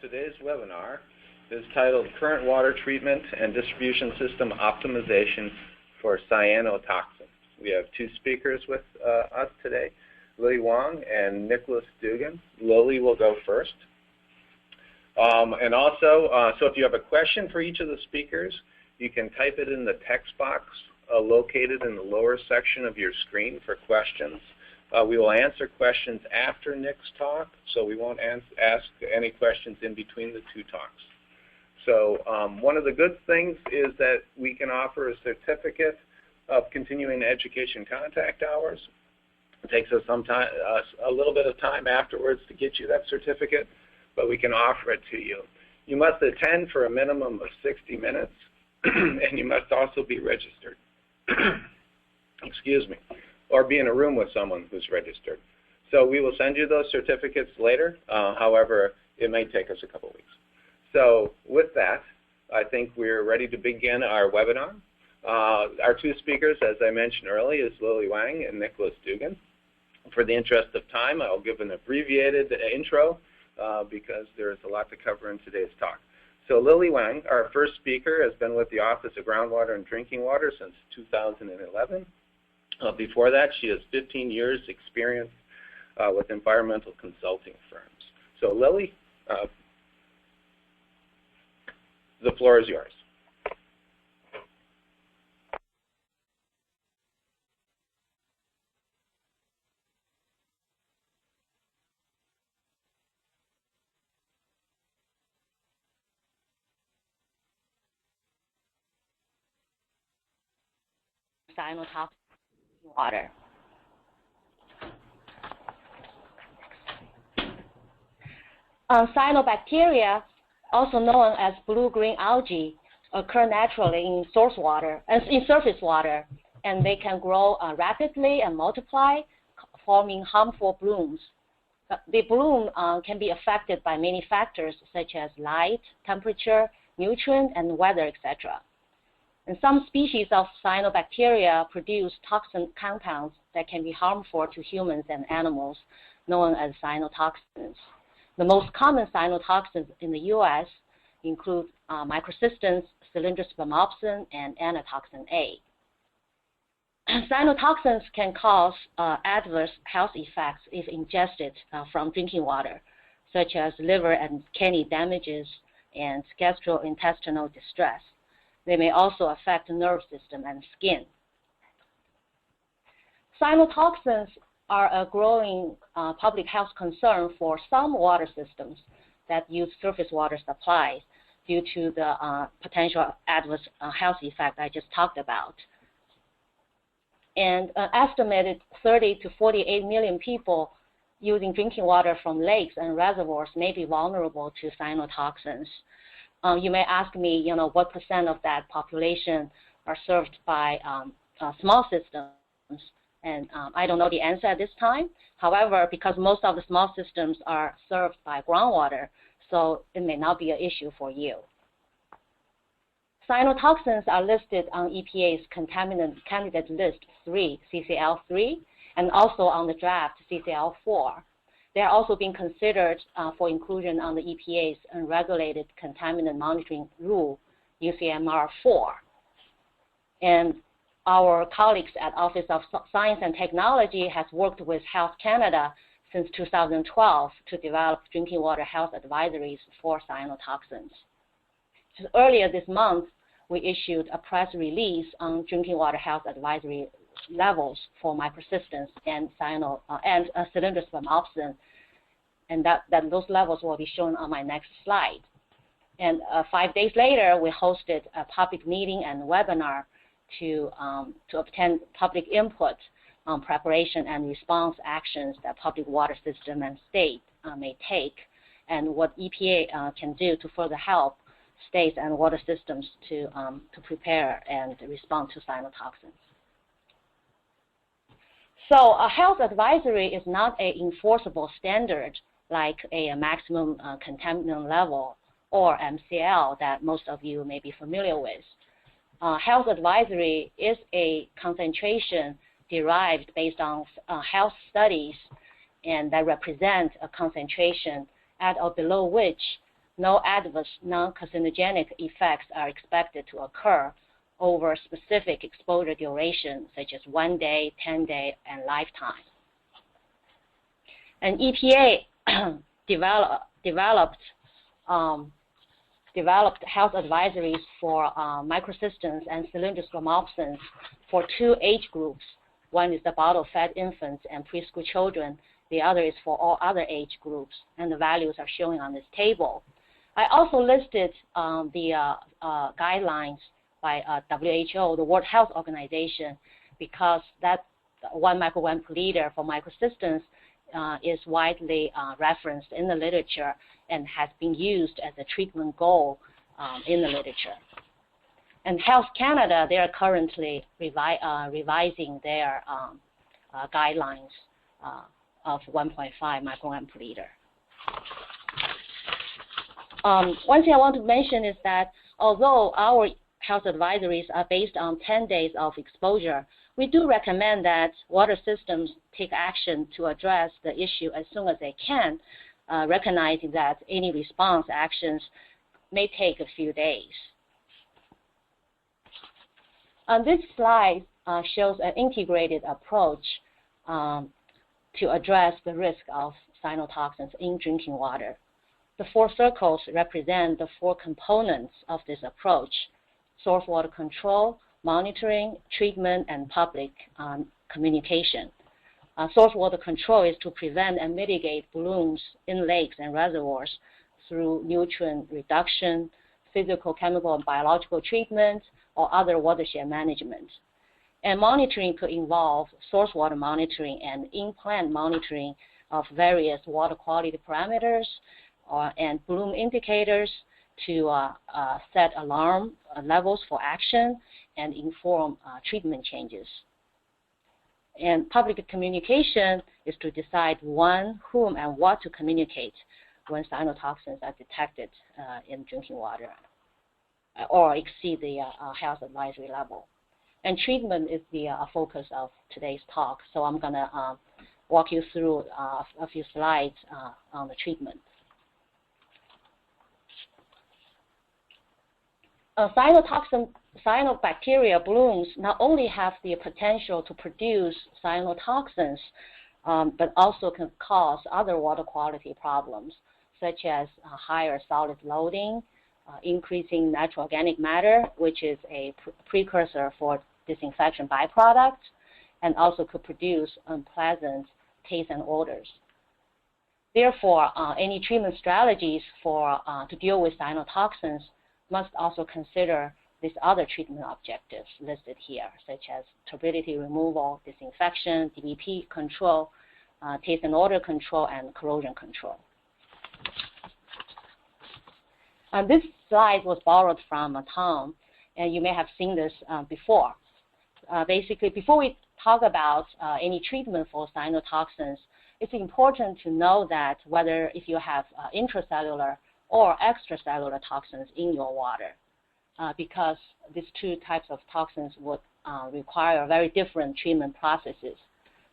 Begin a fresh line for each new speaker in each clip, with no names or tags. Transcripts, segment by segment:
Today's webinar is titled Current Water Treatment and Distribution System Optimization for Cyanotoxins. We have two speakers with us today, Lily Wang and Nicholas Dugan. Lily will go first. So if you have a question for each of the speakers, you can type it in the text box located in the lower section of your screen for questions. We will answer questions after Nick's talk, so we won't ask any questions in between the two talks. So one of the good things is that we can offer a certificate of continuing education contact hours. It takes us a little bit of time afterwards to get you that certificate, but we can offer it to you. You must attend for a minimum of 60 minutes, and you must also be registered. Excuse me. Or be in a room with someone who's registered. So we will send you those certificates later. However, it may take us a couple weeks. So with that, I think we're ready to begin our webinar. Our two speakers, as I mentioned earlier, is Lily Wang and Nicholas Dugan. For the interest of time, I'll give an abbreviated intro because there's a lot to cover in today's talk. So Lily Wang, our first speaker, has been with the Office of Groundwater and Drinking Water since 2011. Before that, she has 15 years experience with environmental consulting firms. So Lily, the floor is yours.
Cyanotoxins water. Cyanobacteria, also known as blue-green algae, occur naturally in source water, in surface water, and they can grow rapidly and multiply, forming harmful blooms. The bloom can be affected by many factors such as light, temperature, nutrient, and weather, etc. And some species of cyanobacteria produce toxin compounds that can be harmful to humans and animals, known as cyanotoxins. The most common cyanotoxins in the U.S. include microcystins, cylindrospermopsin, and anatoxin A. Cyanotoxins can cause adverse health effects if ingested from drinking water, such as liver and kidney damages and gastrointestinal distress. They may also affect the nerve system and skin. Cyanotoxins are a growing public health concern for some water systems that use surface water supplies due to the potential adverse health effect I just talked about. And an estimated 30 to 48 million people using drinking water from lakes and reservoirs may be vulnerable to cyanotoxins. You may ask me, what % of that population are served by small systems, and I don't know the answer at this time. However, because most of the small systems are served by groundwater, so it may not be an issue for you. Cyanotoxins are listed on EPA's Contaminant Candidate List 3, CCL3, and also on the draft CCL4. They are also being considered for inclusion on the EPA's Unregulated Contaminant Monitoring Rule, UCMR4. And our colleagues at Office of Science and Technology has worked with Health Canada since 2012 to develop drinking water health advisories for cyanotoxins. Just earlier this month, we issued a press release on drinking water health advisory levels for microcystins and cylindrospermopsin, and those levels will be shown on my next slide. And 5 days later, we hosted a public meeting and webinar to obtain public input on preparation and response actions that public water system and state may take, and what EPA can do to further help states and water systems to prepare and respond to cyanotoxins. So a health advisory is not an enforceable standard like a maximum contaminant level or MCL that most of you may be familiar with. Health advisory is a concentration derived based on health studies, and that represents a concentration at or below which no adverse non-carcinogenic effects are expected to occur over specific exposure duration, such as 1 day, 10 days, and lifetime. And EPA developed health advisories for microsystems and cylindroscopes for 2 age groups. One is the bottle-fed infants and preschool children. The other is for all other age groups, and the values are shown on this table. I also listed the guidelines by WHO, the World Health Organization, because that 1 microgram per liter for microsystems is widely referenced in the literature and has been used as a treatment goal in the literature. And Health Canada, they are currently revising their guidelines of 1.5 microgram per liter. One thing I want to mention is that although our health advisories are based on 10 days of exposure, we do recommend that water systems take action to address the issue as soon as they can, recognizing that any response actions may take a few days. This slide shows an integrated approach to address the risk of cyanotoxins in drinking water. The 4 circles represent the 4 components of this approach: source water control, monitoring, treatment, and public communication. Source water control is to prevent and mitigate blooms in lakes and reservoirs through nutrient reduction, physical, chemical, and biological treatment, or other watershed management. And monitoring could involve source water monitoring and in-plant monitoring of various water quality parameters and bloom indicators to set alarm levels for action and inform treatment changes. And public communication is to decide when, whom, and what to communicate when cyanotoxins are detected in drinking water or exceed the health advisory level. And treatment is the focus of today's talk, so I'm going to walk you through a few slides on the treatment. Cyanobacteria blooms not only have the potential to produce cyanotoxins, but also can cause other water quality problems, such as higher solid loading, increasing natural organic matter, which is a precursor for disinfection byproducts, and also could produce unpleasant taste and odors. Therefore, any treatment strategies to deal with cyanotoxins must also consider these other treatment objectives listed here, such as turbidity removal, disinfection, DBP control, taste and odor control, and corrosion control. This slide was borrowed from Tom, and you may have seen this before. Basically, before we talk about any treatment for cyanotoxins, it's important to know that whether if you have intracellular or extracellular toxins in your water, because these 2 types of toxins would require very different treatment processes,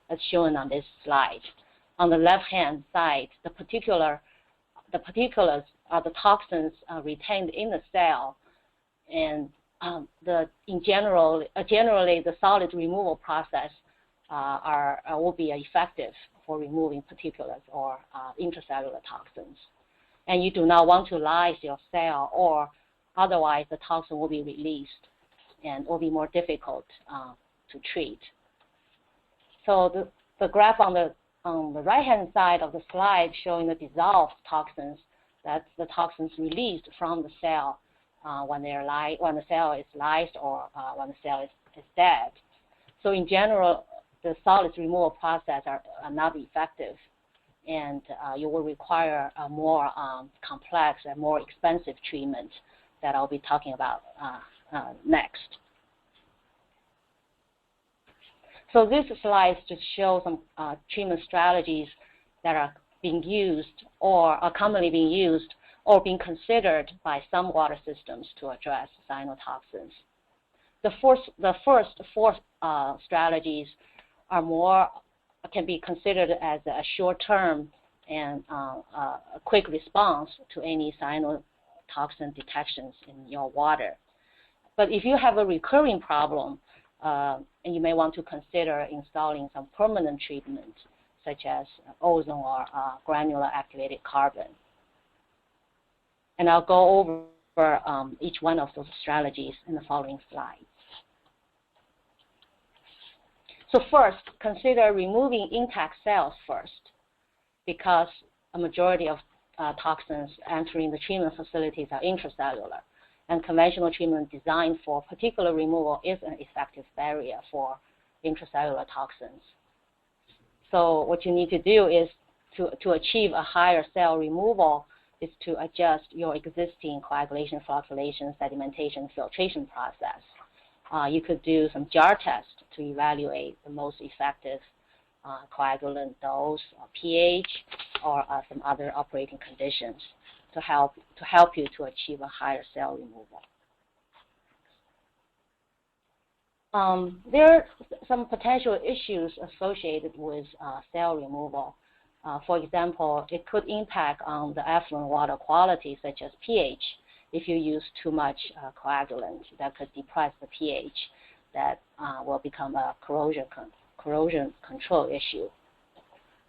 as shown on this slide. On the left-hand side, the particulars are the toxins retained in the cell, and generally the solid removal process will be effective for removing particulates or intracellular toxins. And you do not want to lyse your cell, or otherwise the toxin will be released and will be more difficult to treat. So the graph on the right-hand side of the slide showing the dissolved toxins, that's the toxins released from the cell when the cell is lysed or when the cell is dead. So in general, the solids removal process are not effective, and you will require a more complex and more expensive treatment that I'll be talking about next. So this slide just shows some treatment strategies that are being used or are commonly being used or being considered by some water systems to address cyanotoxins. The first 4 strategies are can be considered as a short-term and a quick response to any cyanotoxin detections in your water. But if you have a recurring problem, and you may want to consider installing some permanent treatment, such as ozone or granular activated carbon. And I'll go over each one of those strategies in the following slides. So first, consider removing intact cells first, because a majority of toxins entering the treatment facilities are intracellular, and conventional treatment designed for particular removal is an effective barrier for intracellular toxins. So what you need to do is to achieve a higher cell removal is to adjust your existing coagulation, flocculation, sedimentation, filtration process. You could do some jar tests to evaluate the most effective coagulant dose, or pH, or some other operating conditions to help you to achieve a higher cell removal. There are some potential issues associated with cell removal. For example, it could impact on the effluent water quality, such as pH. If you use too much coagulant, that could depress the pH. That will become a corrosion control issue.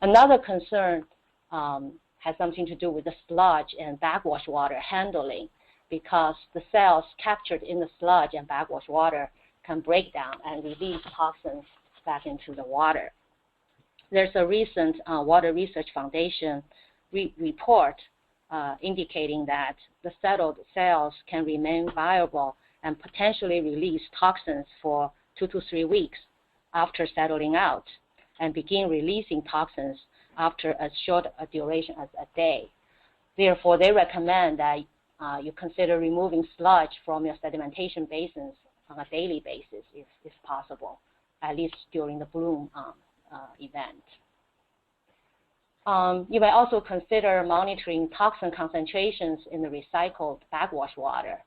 Another concern has something to do with the sludge and backwash water handling, because the cells captured in the sludge and backwash water can break down and release toxins back into the water. There's a recent Water Research Foundation report indicating that the settled cells can remain viable and potentially release toxins for 2 to 3 weeks after settling out, and begin releasing toxins after as short a duration as a day. Therefore, they recommend that you consider removing sludge from your sedimentation basins on a daily basis, if possible, at least during the bloom event. You may also consider monitoring toxin concentrations in the recycled backwash water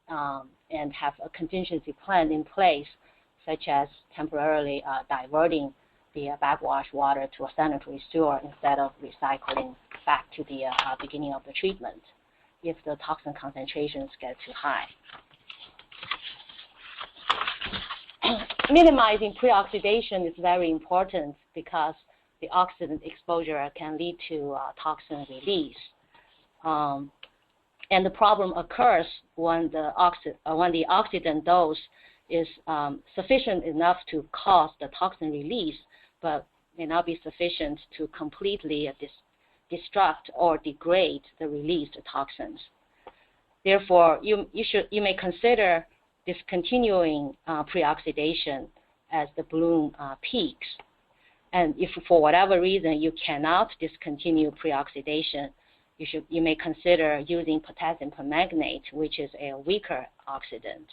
and have a contingency plan in place, such as temporarily diverting the backwash water to a sanitary sewer instead of recycling back to the beginning of the treatment if the toxin concentrations get too high. Minimizing pre-oxidation is very important, because the oxidant exposure can lead to toxin release. And the problem occurs when the oxidant dose is sufficient enough to cause the toxin release, but may not be sufficient to completely destruct or degrade the released toxins. Therefore, you may consider discontinuing pre-oxidation as the bloom peaks. And if for whatever reason you cannot discontinue pre-oxidation, you may consider using potassium permanganate, which is a weaker oxidant.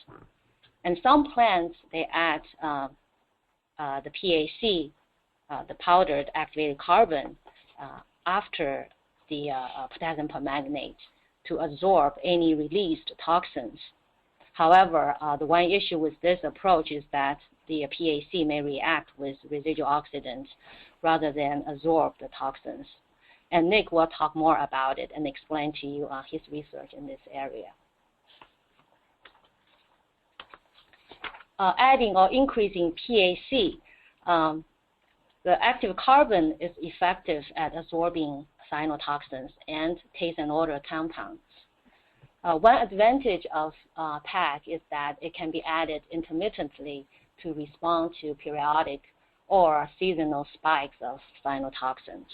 And some plants, they add the PAC, the powdered activated carbon, after the potassium permanganate to absorb any released toxins. However, the one issue with this approach is that the PAC may react with residual oxidants rather than absorb the toxins. And Nick will talk more about it and explain to you his research in this area. Adding or increasing PAC, the active carbon is effective at absorbing cyanotoxins and taste and odor compounds. One advantage of PAC is that it can be added intermittently to respond to periodic or seasonal spikes of cyanotoxins.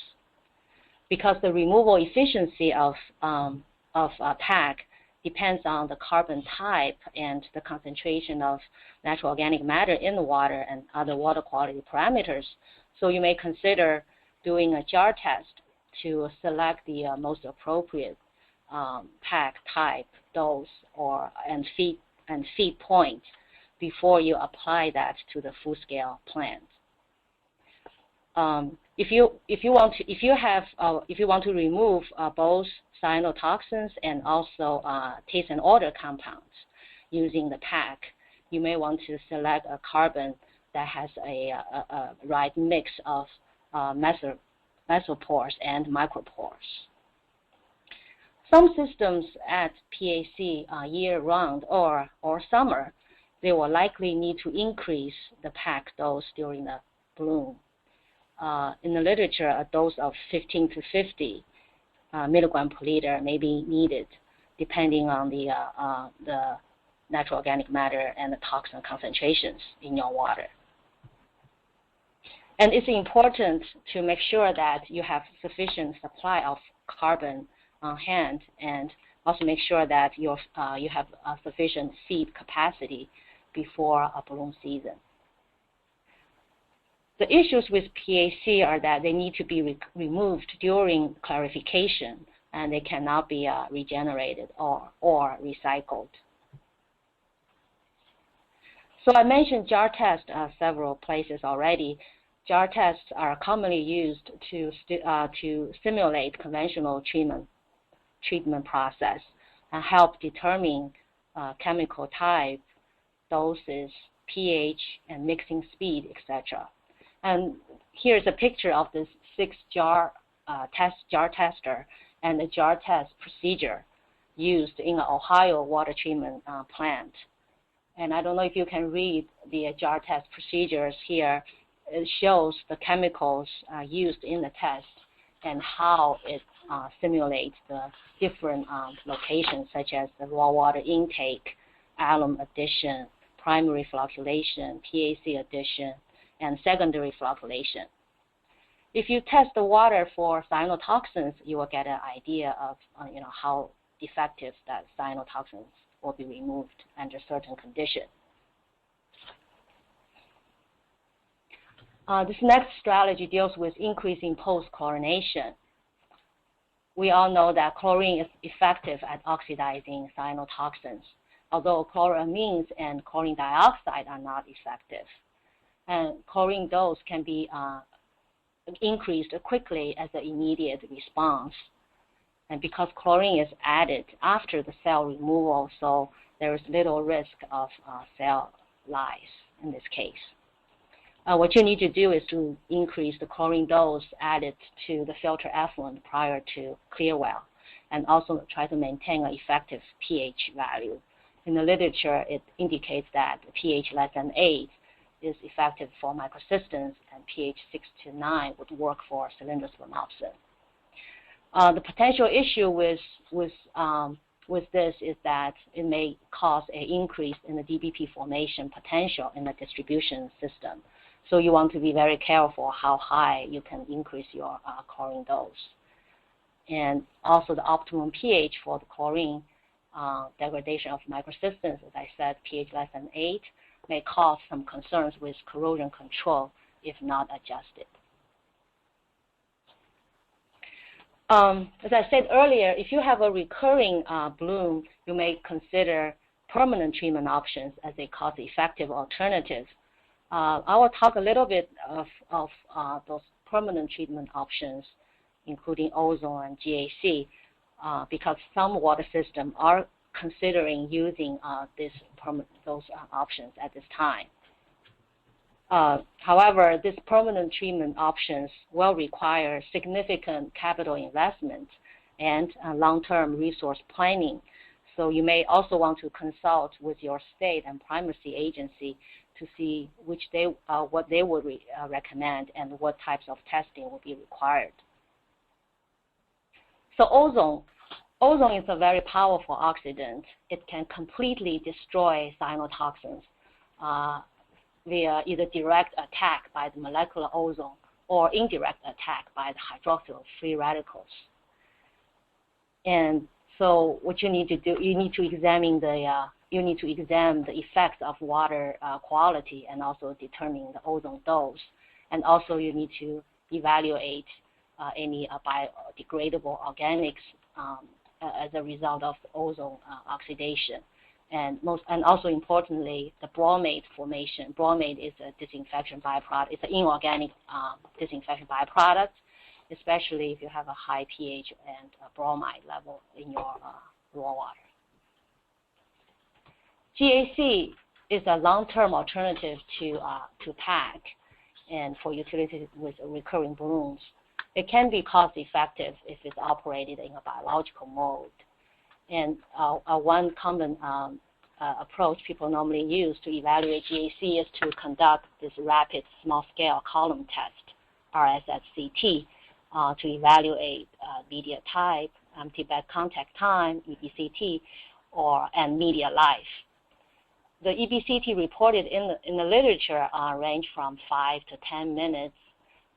Because the removal efficiency of PAC depends on the carbon type and the concentration of natural organic matter in the water and other water quality parameters. So you may consider doing a jar test to select the most appropriate PAC type, dose, and feed point before you apply that to the full-scale plant. If you want to remove both cyanotoxins and also taste and odor compounds using the PAC, you may want to select a carbon that has a right mix of mesopores and micropores. Some systems at PAC year-round or summer, they will likely need to increase the pack dose during the bloom. In the literature, a dose of 15 to 50 milligram per liter may be needed, depending on the natural organic matter and the toxin concentrations in your water. And it's important to make sure that you have sufficient supply of carbon on hand, and also make sure that you have sufficient feed capacity before a bloom season. The issues with PAC are that they need to be removed during clarification, and they cannot be regenerated or recycled. So I mentioned jar tests several places already. Jar tests are commonly used to simulate conventional treatment process and help determine chemical type, doses, pH, and mixing speed, etc. And here's a picture of this 6-jar jar tester and the jar test procedure used in an Ohio water treatment plant. And I don't know if you can read the jar test procedures here. It shows the chemicals used in the test and how it simulates the different locations, such as the raw water intake, alum addition, primary flocculation, PAC addition, and secondary flocculation. If you test the water for cyanotoxins, you will get an idea of how effective that cyanotoxins will be removed under certain conditions. This next strategy deals with increasing post-chlorination. We all know that chlorine is effective at oxidizing cyanotoxins, although chloramines and chlorine dioxide are not effective. And chlorine dose can be increased quickly as an immediate response. And because chlorine is added after the cell removal, so there is little risk of cell lyse in this case. What you need to do is to increase the chlorine dose added to the filter effluent prior to clear well, and also try to maintain an effective pH value. In the literature, it indicates that pH less than 8 is effective for microcystins, and pH 6 to 9 would work for cylindrosplanopsin. The potential issue with this is that it may cause an increase in the DBP formation potential in the distribution system. So you want to be very careful how high you can increase your chlorine dose. And also the optimum pH for the chlorine degradation of microcystins, as I said, pH less than 8, may cause some concerns with corrosion control if not adjusted. As I said earlier, if you have a recurring bloom, you may consider permanent treatment options as a cost-effective alternative. I will talk a little bit of those permanent treatment options, including ozone and GAC, because some water systems are considering using those options at this time. However, these permanent treatment options will require significant capital investment and long-term resource planning. So you may also want to consult with your state and primacy agency to see what they would recommend and what types of testing would be required. So ozone is a very powerful oxidant. It can completely destroy cyanotoxins via either direct attack by the molecular ozone or indirect attack by the hydroxyl free radicals. And so what you need to do, you need to examine the effects of water quality and also determine the ozone dose. And also you need to evaluate any biodegradable organics as a result of ozone oxidation. And also importantly, the bromate formation. Bromate is a disinfection byproduct. It's an inorganic disinfection byproduct, especially if you have a high pH and bromide level in your raw water. GAC is a long-term alternative to PAC and for utilities with recurring blooms. it can be cost-effective if it's operated in a biological mode. And one common approach people normally use to evaluate GAC is to conduct this rapid small-scale column test, RSSCT, to evaluate media type, empty bed contact time, EBCT, and media life. The EBCT reported in the literature range from 5 to 10 minutes,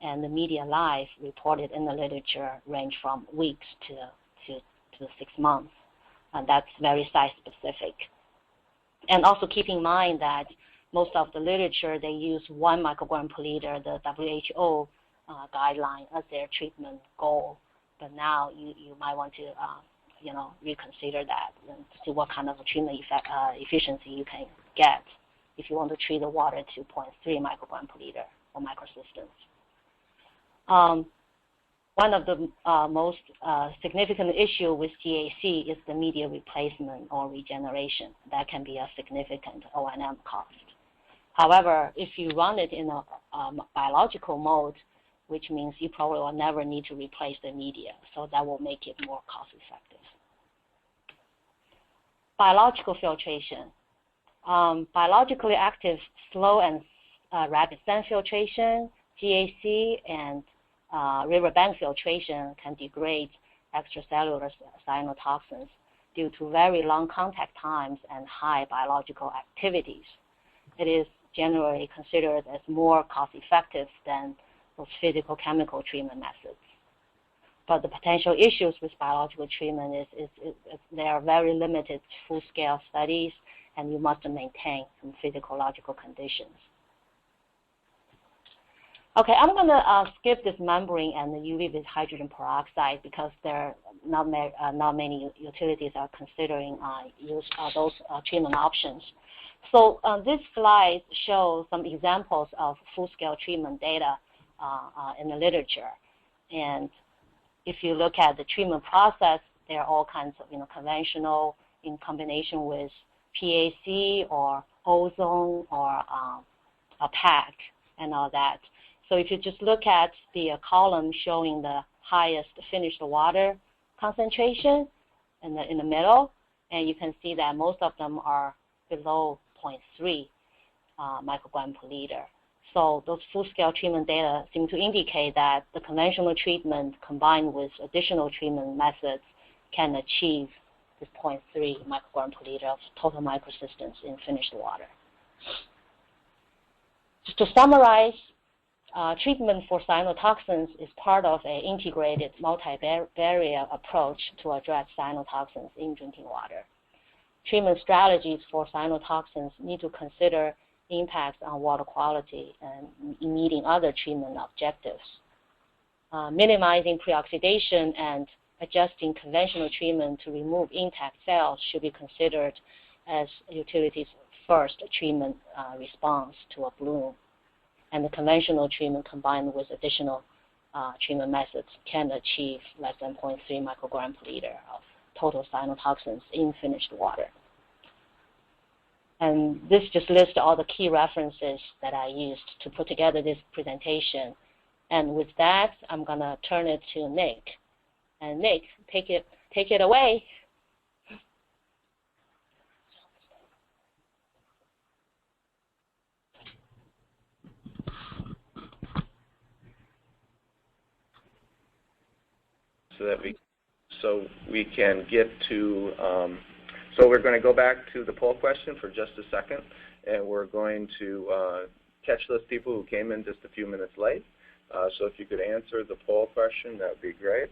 and the media life reported in the literature range from weeks to 6 months. And that's very site-specific. And also keep in mind that most of the literature, they use 1 microgram per liter, the WHO guideline, as their treatment goal. But now you might want to reconsider that and see what kind of a treatment efficiency you can get if you want to treat the water to 0.3 microgram per liter for microsystems. One of the most significant issue with GAC is the media replacement or regeneration. That can be a significant O&M cost. However, if you run it in a biological mode, which means you probably will never need to replace the media, so that will make it more cost-effective. Biological filtration. Biologically active slow and rapid sand filtration, GAC, and riverbank filtration can degrade extracellular cyanotoxins due to very long contact times and high biological activities. It is generally considered as more cost-effective than those physical-chemical treatment methods. But the potential issues with biological treatment is there are very limited full-scale studies, and you must maintain some physiological conditions. Okay, I'm going to skip this membrane and the UV with hydrogen peroxide because there are not many utilities are considering those treatment options. So this slide shows some examples of full-scale treatment data in the literature. And if you look at the treatment process, there are all kinds of conventional in combination with PAC or ozone or a PAC and all that. So if you just look at the column showing the highest finished water concentration in the middle, and you can see that most of them are below 0.3 microgram per liter. So those full-scale treatment data seem to indicate that the conventional treatment combined with additional treatment methods can achieve this 0.3 microgram per liter of total microsystems in finished water. Just to summarize, treatment for cyanotoxins is part of an integrated multi-barrier approach to address cyanotoxins in drinking water. Treatment strategies for cyanotoxins need to consider impacts on water quality and meeting other treatment objectives. Minimizing preoxidation and adjusting conventional treatment to remove intact cells should be considered as utilities' first treatment response to a bloom. And the conventional treatment combined with additional treatment methods can achieve less than 0.3 microgram per liter of total cyanotoxins in finished water. And this just lists all the key references that I used to put together this presentation. And with that, I'm going to turn it to Nick. And Nick, take it away.
So we can get to, so we're going to go back to the poll question for just a second, and we're going to catch those people who came in just a few minutes late. So if you could answer the poll question, that would be great.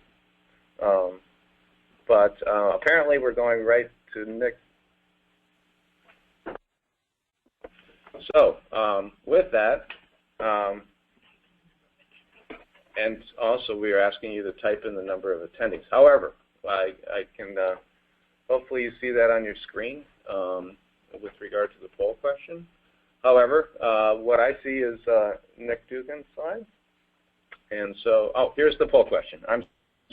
But apparently we're going right to Nick. So with that, and also we are asking you to type in the number of attendings. However, I can, hopefully you see that on your screen with regard to the poll question. However, what I see is Nick Dugan's slide. And so, oh, here's the poll question. I'm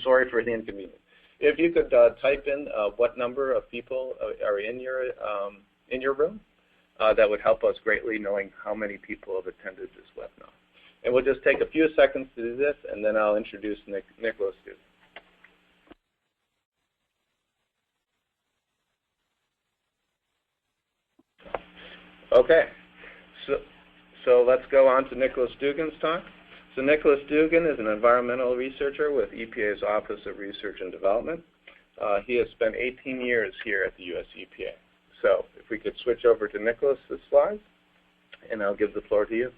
sorry for the inconvenience. If you could type in what number of people are in your room, that would help us greatly knowing how many people have attended this webinar. And we'll just take a few seconds to do this, and then I'll introduce Nicholas Dugan. Okay, so let's go on to Nicholas Dugan's talk. So Nicholas Dugan is an environmental researcher with EPA's Office of Research and Development. He has spent 18 years here at the US EPA. So if we could switch over to Nicholas' slides, and I'll give the floor to you.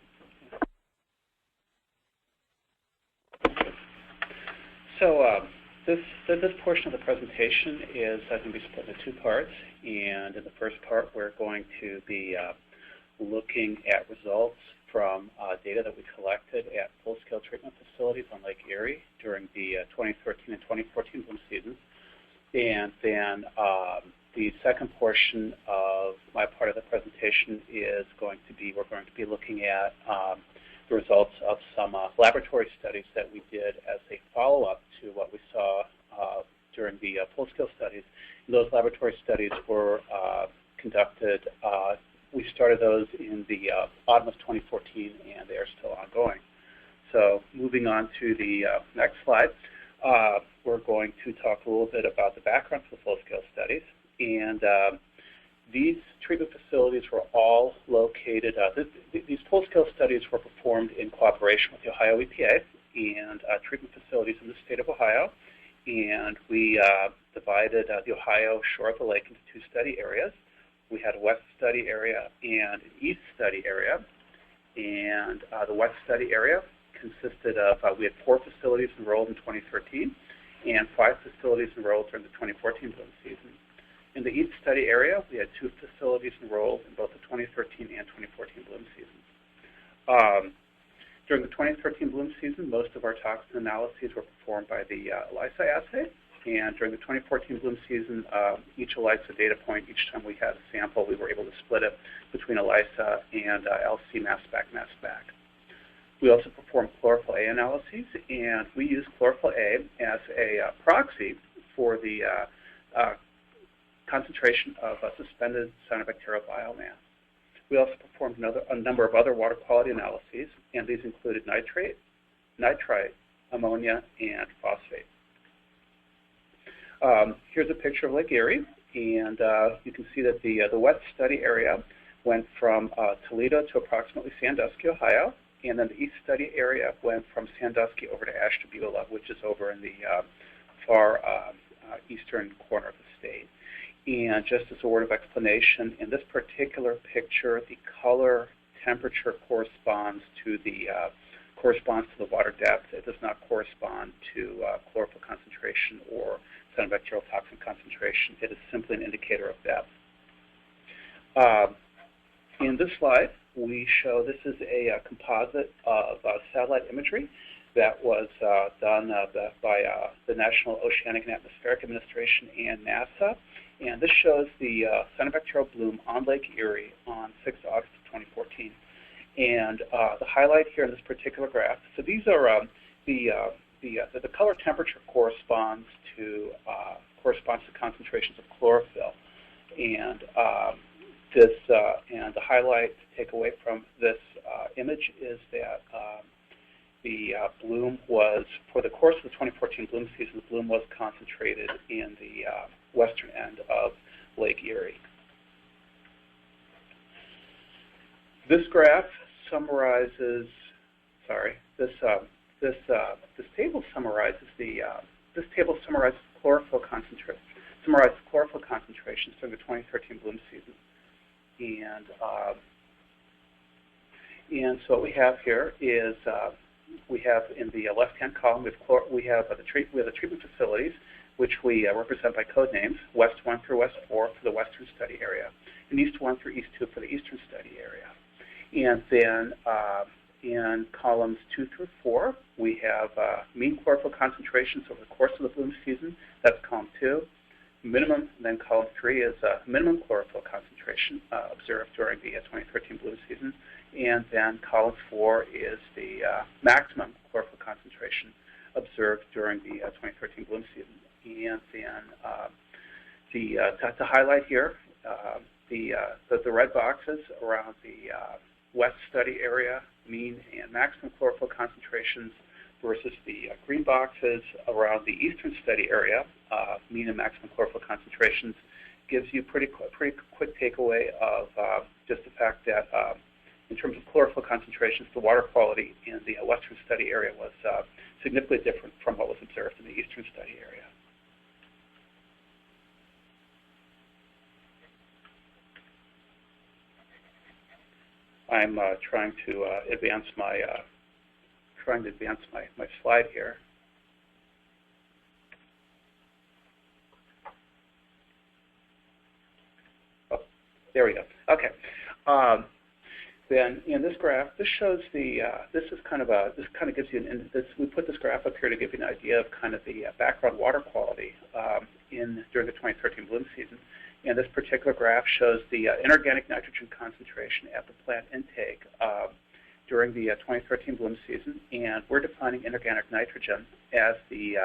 So this portion of the presentation is going to be split into two parts. And in the first part, we're going to be looking at results from data that we collected at full-scale treatment facilities on Lake Erie during the 2013 and 2014 bloom seasons. And then the second portion of my part of the presentation is we're going to be looking at the results of some laboratory studies that we did as a follow-up to what we saw during the full-scale studies. And those laboratory studies were conducted, we started those in the autumn of 2014, and they are still ongoing. So moving on to the next slide, we're going to talk a little bit about the background for the full-scale studies. And these treatment facilities were all located, these full-scale studies were performed in cooperation with the Ohio EPA and treatment facilities in the state of Ohio. And we divided the Ohio shore of the lake into two study areas. We had a west study area and an east study area. And the west study area consisted of, we had 4 facilities enrolled in 2013 and 5 facilities enrolled during the 2014 bloom season. In the east study area, we had 2 facilities enrolled in both the 2013 and 2014 bloom seasons. During the 2013 bloom season, most of our toxin analyses were performed by the ELISA assay. And during the 2014 bloom season, each ELISA data point, each time we had a sample, we were able to split it between ELISA and LC mass spec. We also performed chlorophyll A analyses, and we use chlorophyll A as a proxy for the concentration of suspended cyanobacterial biomass. We also performed a number of other water quality analyses, and these included nitrate, nitrite, ammonia, and phosphate. Here's a picture of Lake Erie, and you can see that the west study area went from Toledo to approximately Sandusky, Ohio, and then the east study area went from Sandusky over to Ashtabula, which is over in the far eastern corner of the state. And just as a word of explanation, in this particular picture, the color temperature corresponds to the water depth. It does not correspond to chlorophyll concentration or cyanobacterial toxin concentration. It is simply an indicator of depth. In this slide, we show this is a composite of satellite imagery that was done by the National Oceanic and Atmospheric Administration and NASA. And this shows the cyanobacterial bloom on Lake Erie on 6 August of 2014. And the highlight here in this particular graph, so these are the color temperature corresponds to concentrations of chlorophyll. And and the highlight to take away from this image is that the bloom was, for the course of the 2014 bloom season, the bloom was concentrated in the western end of Lake Erie. This graph summarizes, this table summarizes chlorophyll concentrations during the 2013 bloom season. And so what we have here is we have in the left-hand column we have the treatment facilities, which we represent by code names: West 1 through West 4 for the western study area, and East 1 through East 2 for the eastern study area. And then in columns 2 through 4, we have mean chlorophyll concentrations over the course of the bloom season. That's column 2. Minimum, and then column 3 is minimum chlorophyll concentration observed during the 2013 bloom season. And then column 4 is the maximum chlorophyll concentration observed during the 2013 bloom season. And then to highlight here, the red boxes around the west study area mean and maximum chlorophyll concentrations versus the green boxes around the eastern study area, mean and maximum chlorophyll concentrations, gives you pretty quick takeaway of just the fact that in terms of chlorophyll concentrations, the water quality in the western study area was significantly different from what was observed in the eastern study area. I'm trying to advance my slide here. Oh, there we go. Okay. Then in this graph, this shows the this kind of gives you we put this graph up here to give you an idea of kind of the background water quality during the 2013 bloom season. And this particular graph shows the inorganic nitrogen concentration at the plant intake during the 2013 bloom season. And we're defining inorganic nitrogen as the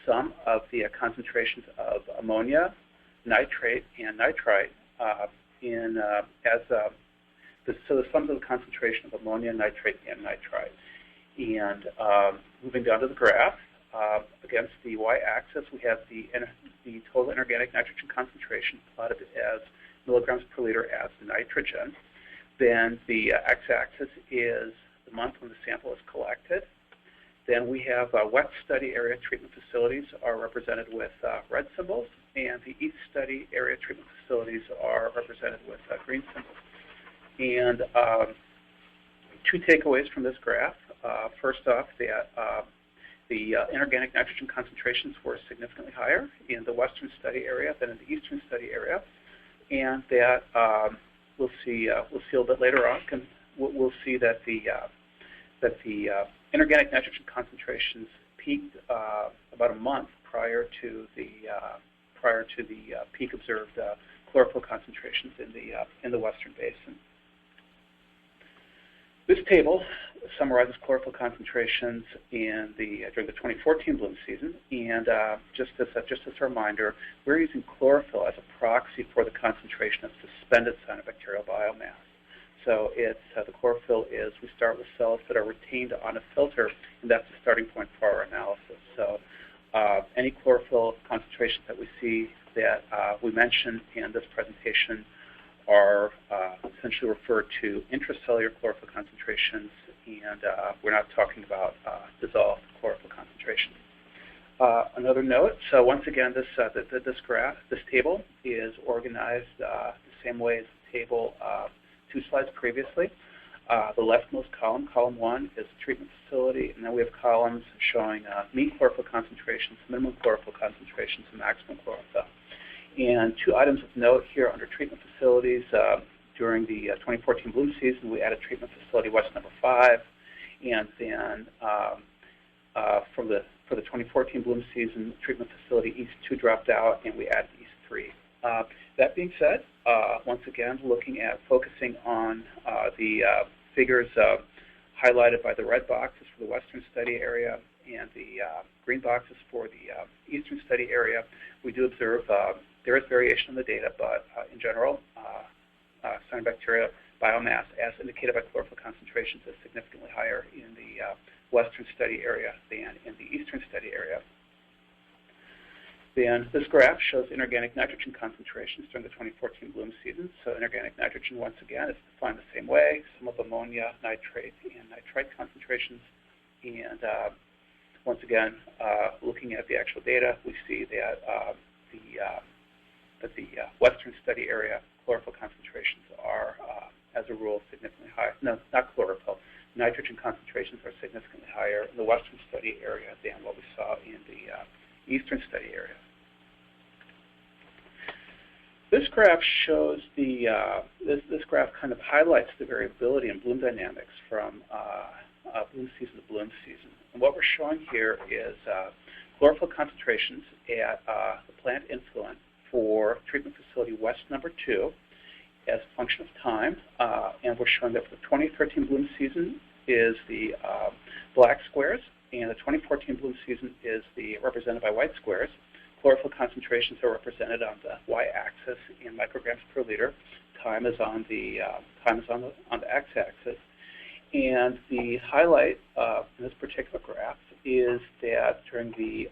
sum of the concentrations of ammonia, nitrate, and nitrite so the sums of the concentration of ammonia, nitrate, and nitrite. And moving down to the graph, against the y-axis, we have the total inorganic nitrogen concentration plotted as milligrams per liter as nitrogen. Then the x-axis is the month when the sample is collected. Then we have wet study area treatment facilities are represented with red symbols, and the east study area treatment facilities are represented with green symbols. And two takeaways from this graph. First off, that the inorganic nitrogen concentrations were significantly higher in the western study area than in the eastern study area, and that we'll see a little bit later on. We'll see that the inorganic nitrogen concentrations peaked about a month prior to the peak observed chlorophyll concentrations in the western basin. This table summarizes chlorophyll concentrations during the 2014 bloom season, and just as a reminder, we're using chlorophyll as a proxy for the concentration of suspended cyanobacterial biomass. So the chlorophyll is, we start with cells that are retained on a filter, and that's the starting point for our analysis. So any chlorophyll concentrations that we see that we mentioned in this presentation are essentially referred to intracellular chlorophyll concentrations, and we're not talking about dissolved chlorophyll concentrations. Another note, so once again, this table is organized the same way as the table 2 slides previously. The leftmost column, column 1, is the treatment facility, and then we have columns showing mean chlorophyll concentrations, minimum chlorophyll concentrations, and maximum chlorophyll. And 2 items of note here under treatment facilities. During the 2014 bloom season, we added treatment facility West number 5, and then for the 2014 bloom season, treatment facility East 2 dropped out, and we added East 3. That being said, once again, focusing on the figures highlighted by the red boxes for the western study area and the green boxes for the eastern study area, we do observe there is variation in the data, but in general, cyanobacteria biomass, as indicated by chlorophyll concentrations, is significantly higher in the western study area than in the eastern study area. Then this graph shows inorganic nitrogen concentrations during the 2014 bloom season. So inorganic nitrogen, once again, is defined the same way, some of ammonia, nitrate, and nitrite concentrations. And once again, looking at the actual data, we see that the western study area chlorophyll concentrations are, as a rule, significantly higher. No, not chlorophyll. Nitrogen concentrations are significantly higher in the western study area than what we saw in the eastern study area. This graph shows this graph kind of highlights the variability in bloom dynamics from bloom season to bloom season. And what we're showing here is chlorophyll concentrations at the plant influent for treatment facility West number 2 as a function of time. And we're showing that for the 2013 bloom season is the black squares, and the 2014 bloom season is represented by white squares. Chlorophyll concentrations are represented on the y-axis in micrograms per liter. Time is on the x-axis. And the highlight in this particular graph is that during the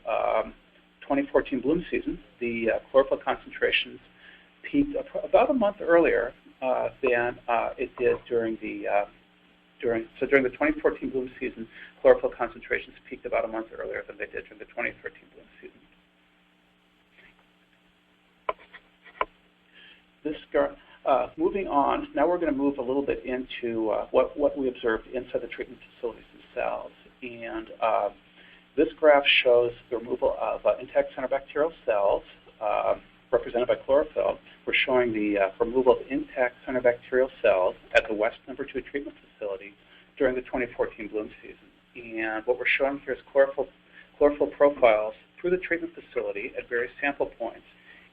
2014 bloom season, the chlorophyll concentrations peaked about a month earlier than it did during the during the 2014 bloom season. Chlorophyll concentrations peaked about a month earlier than they did during the 2013 bloom season. Moving on, now we're going to move a little bit into what we observed inside the treatment facilities themselves. And this graph shows the removal of intact cyanobacterial cells represented by chlorophyll. We're showing the removal of intact cyanobacterial cells at the West No. 2 treatment facility during the 2014 bloom season. And what we're showing here is chlorophyll profiles through the treatment facility at various sample points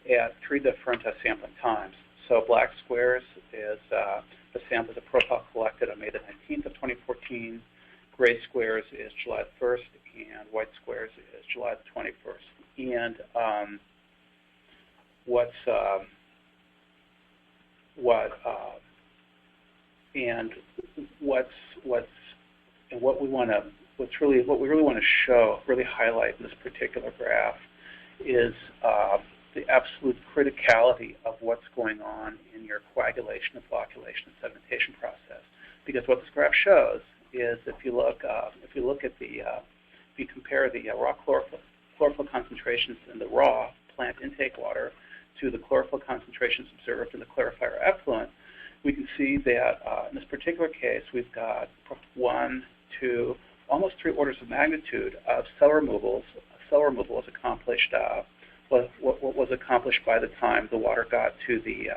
at 3 different sampling times. So black squares is the sample, the profile collected on May the 19th of 2014. Gray squares is July 1st, and white squares is July the 21st. And what we really want to show, really highlight in this particular graph is the absolute criticality of what's going on in your coagulation and flocculation and sedimentation process. Because what this graph shows is if you compare the raw chlorophyll concentrations in the raw plant intake water to the chlorophyll concentrations observed in the clarifier effluent, we can see that in this particular case we've got 1, 2, almost 3 orders of magnitude of cell removal was accomplished. What was accomplished by the time the water got to the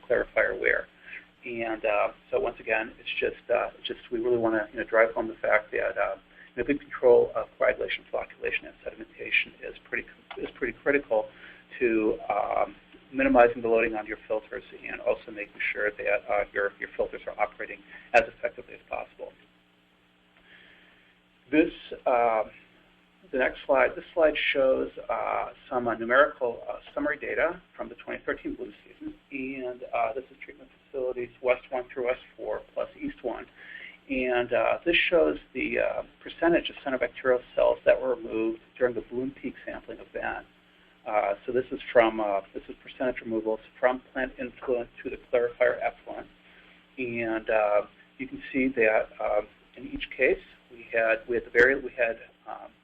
clarifier weir. And so once again, it's just we really want to drive home the fact that good control of coagulation, flocculation, and sedimentation is pretty critical to minimizing the loading on your filters and also making sure that your filters are operating as effectively as possible. The next slide. This slide shows some numerical summary data from the 2013 bloom season, and this is treatment facilities West 1 through West 4 plus East 1, and this shows the percentage of cyanobacterial cells that were removed during the bloom peak sampling event. So this is percentage removals from plant influent to the clarifier effluent, and you can see that in each case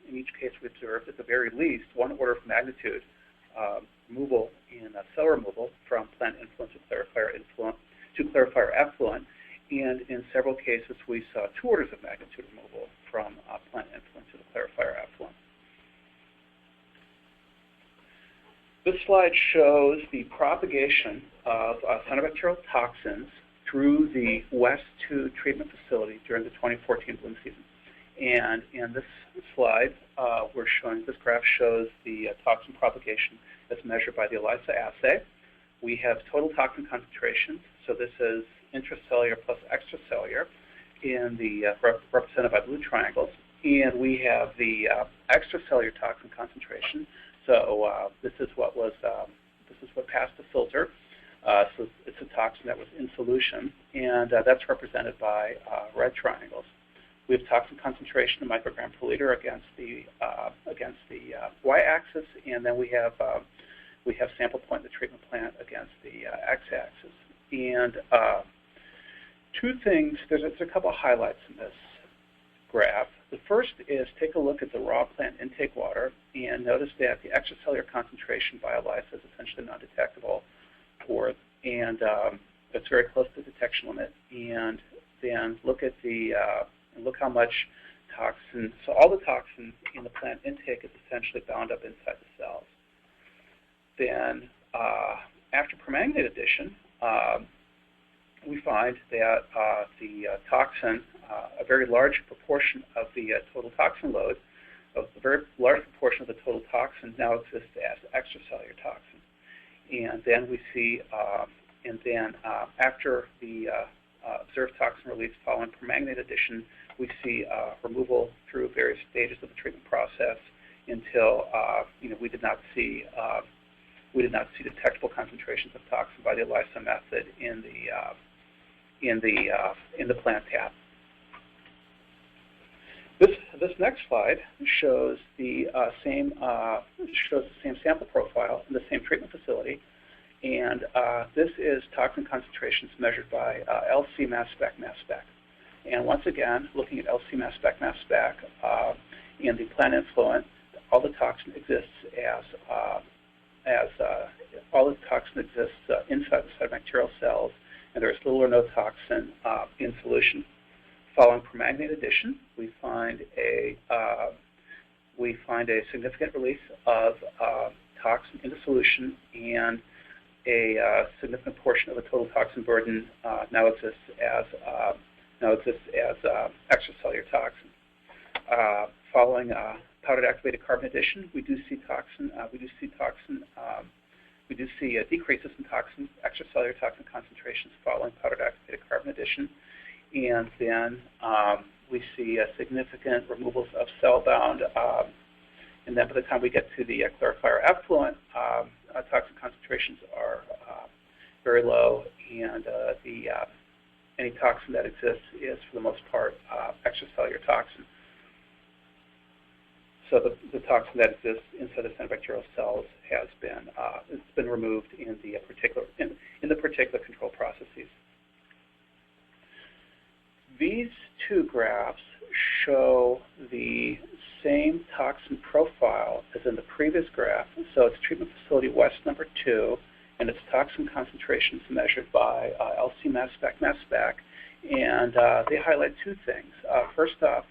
in each case we observed at the very least 1 order of magnitude removal in cell removal from plant influent to clarifier effluent, and in several cases we saw 2 orders of magnitude removal from plant influent to the clarifier effluent. This slide shows the propagation of cyanobacterial toxins through the West 2 treatment facility during the 2014 bloom season. And in this slide, this graph shows the toxin propagation as measured by the ELISA assay. We have total toxin concentrations, so this is intracellular plus extracellular, in the represented by blue triangles, and we have the extracellular toxin concentration. So this is what passed the filter. So it's a toxin that was in solution, and that's represented by red triangles. We have toxin concentration in microgram per liter against the y-axis, and then we have sample point in the treatment plant against the x-axis. And two things. There's a couple of highlights in this graph. The first is take a look at the raw plant intake water and notice that the extracellular concentration by ELISA is essentially non-detectable, and it's very close to the detection limit. And then look at look how much toxin. So all the toxin in the plant intake is essentially bound up inside the cells. Then after permanganate addition, we find that the toxin, a very large proportion of the total toxin load, a very large proportion of the total toxin now exists as extracellular toxin. And then we see, after the observed toxin release following permanganate addition, we see removal through various stages of the treatment process until we did not see detectable concentrations of toxin by the ELISA method in in the plant tap. This next slide shows the same sample profile in the same treatment facility, and this is toxin concentrations measured by LC mass spec mass spec. And once again, looking at LC mass spec mass spec in the plant influent, all the toxin exists inside the cytobacterial cells, and there is little or no toxin in solution. Following permanganate addition, we find a significant release of toxin into solution, and a significant portion of the total toxin burden now exists as extracellular toxin. Following powdered activated carbon addition, we do see decreases in extracellular toxin concentrations following powdered activated carbon addition. And then we see significant removals of cell-bound, and then by the time we get to the clarifier effluent, toxin concentrations are very low, and any toxin that exists is, for the most part, extracellular toxin. So the toxin that exists inside the cyanobacterial cells has been removed in the particular control processes. These two graphs show the same toxin profile as in the previous graph. So it's treatment facility West number 2, and its toxin concentrations measured by LC mass spec mass spec. And they highlight two things. First off,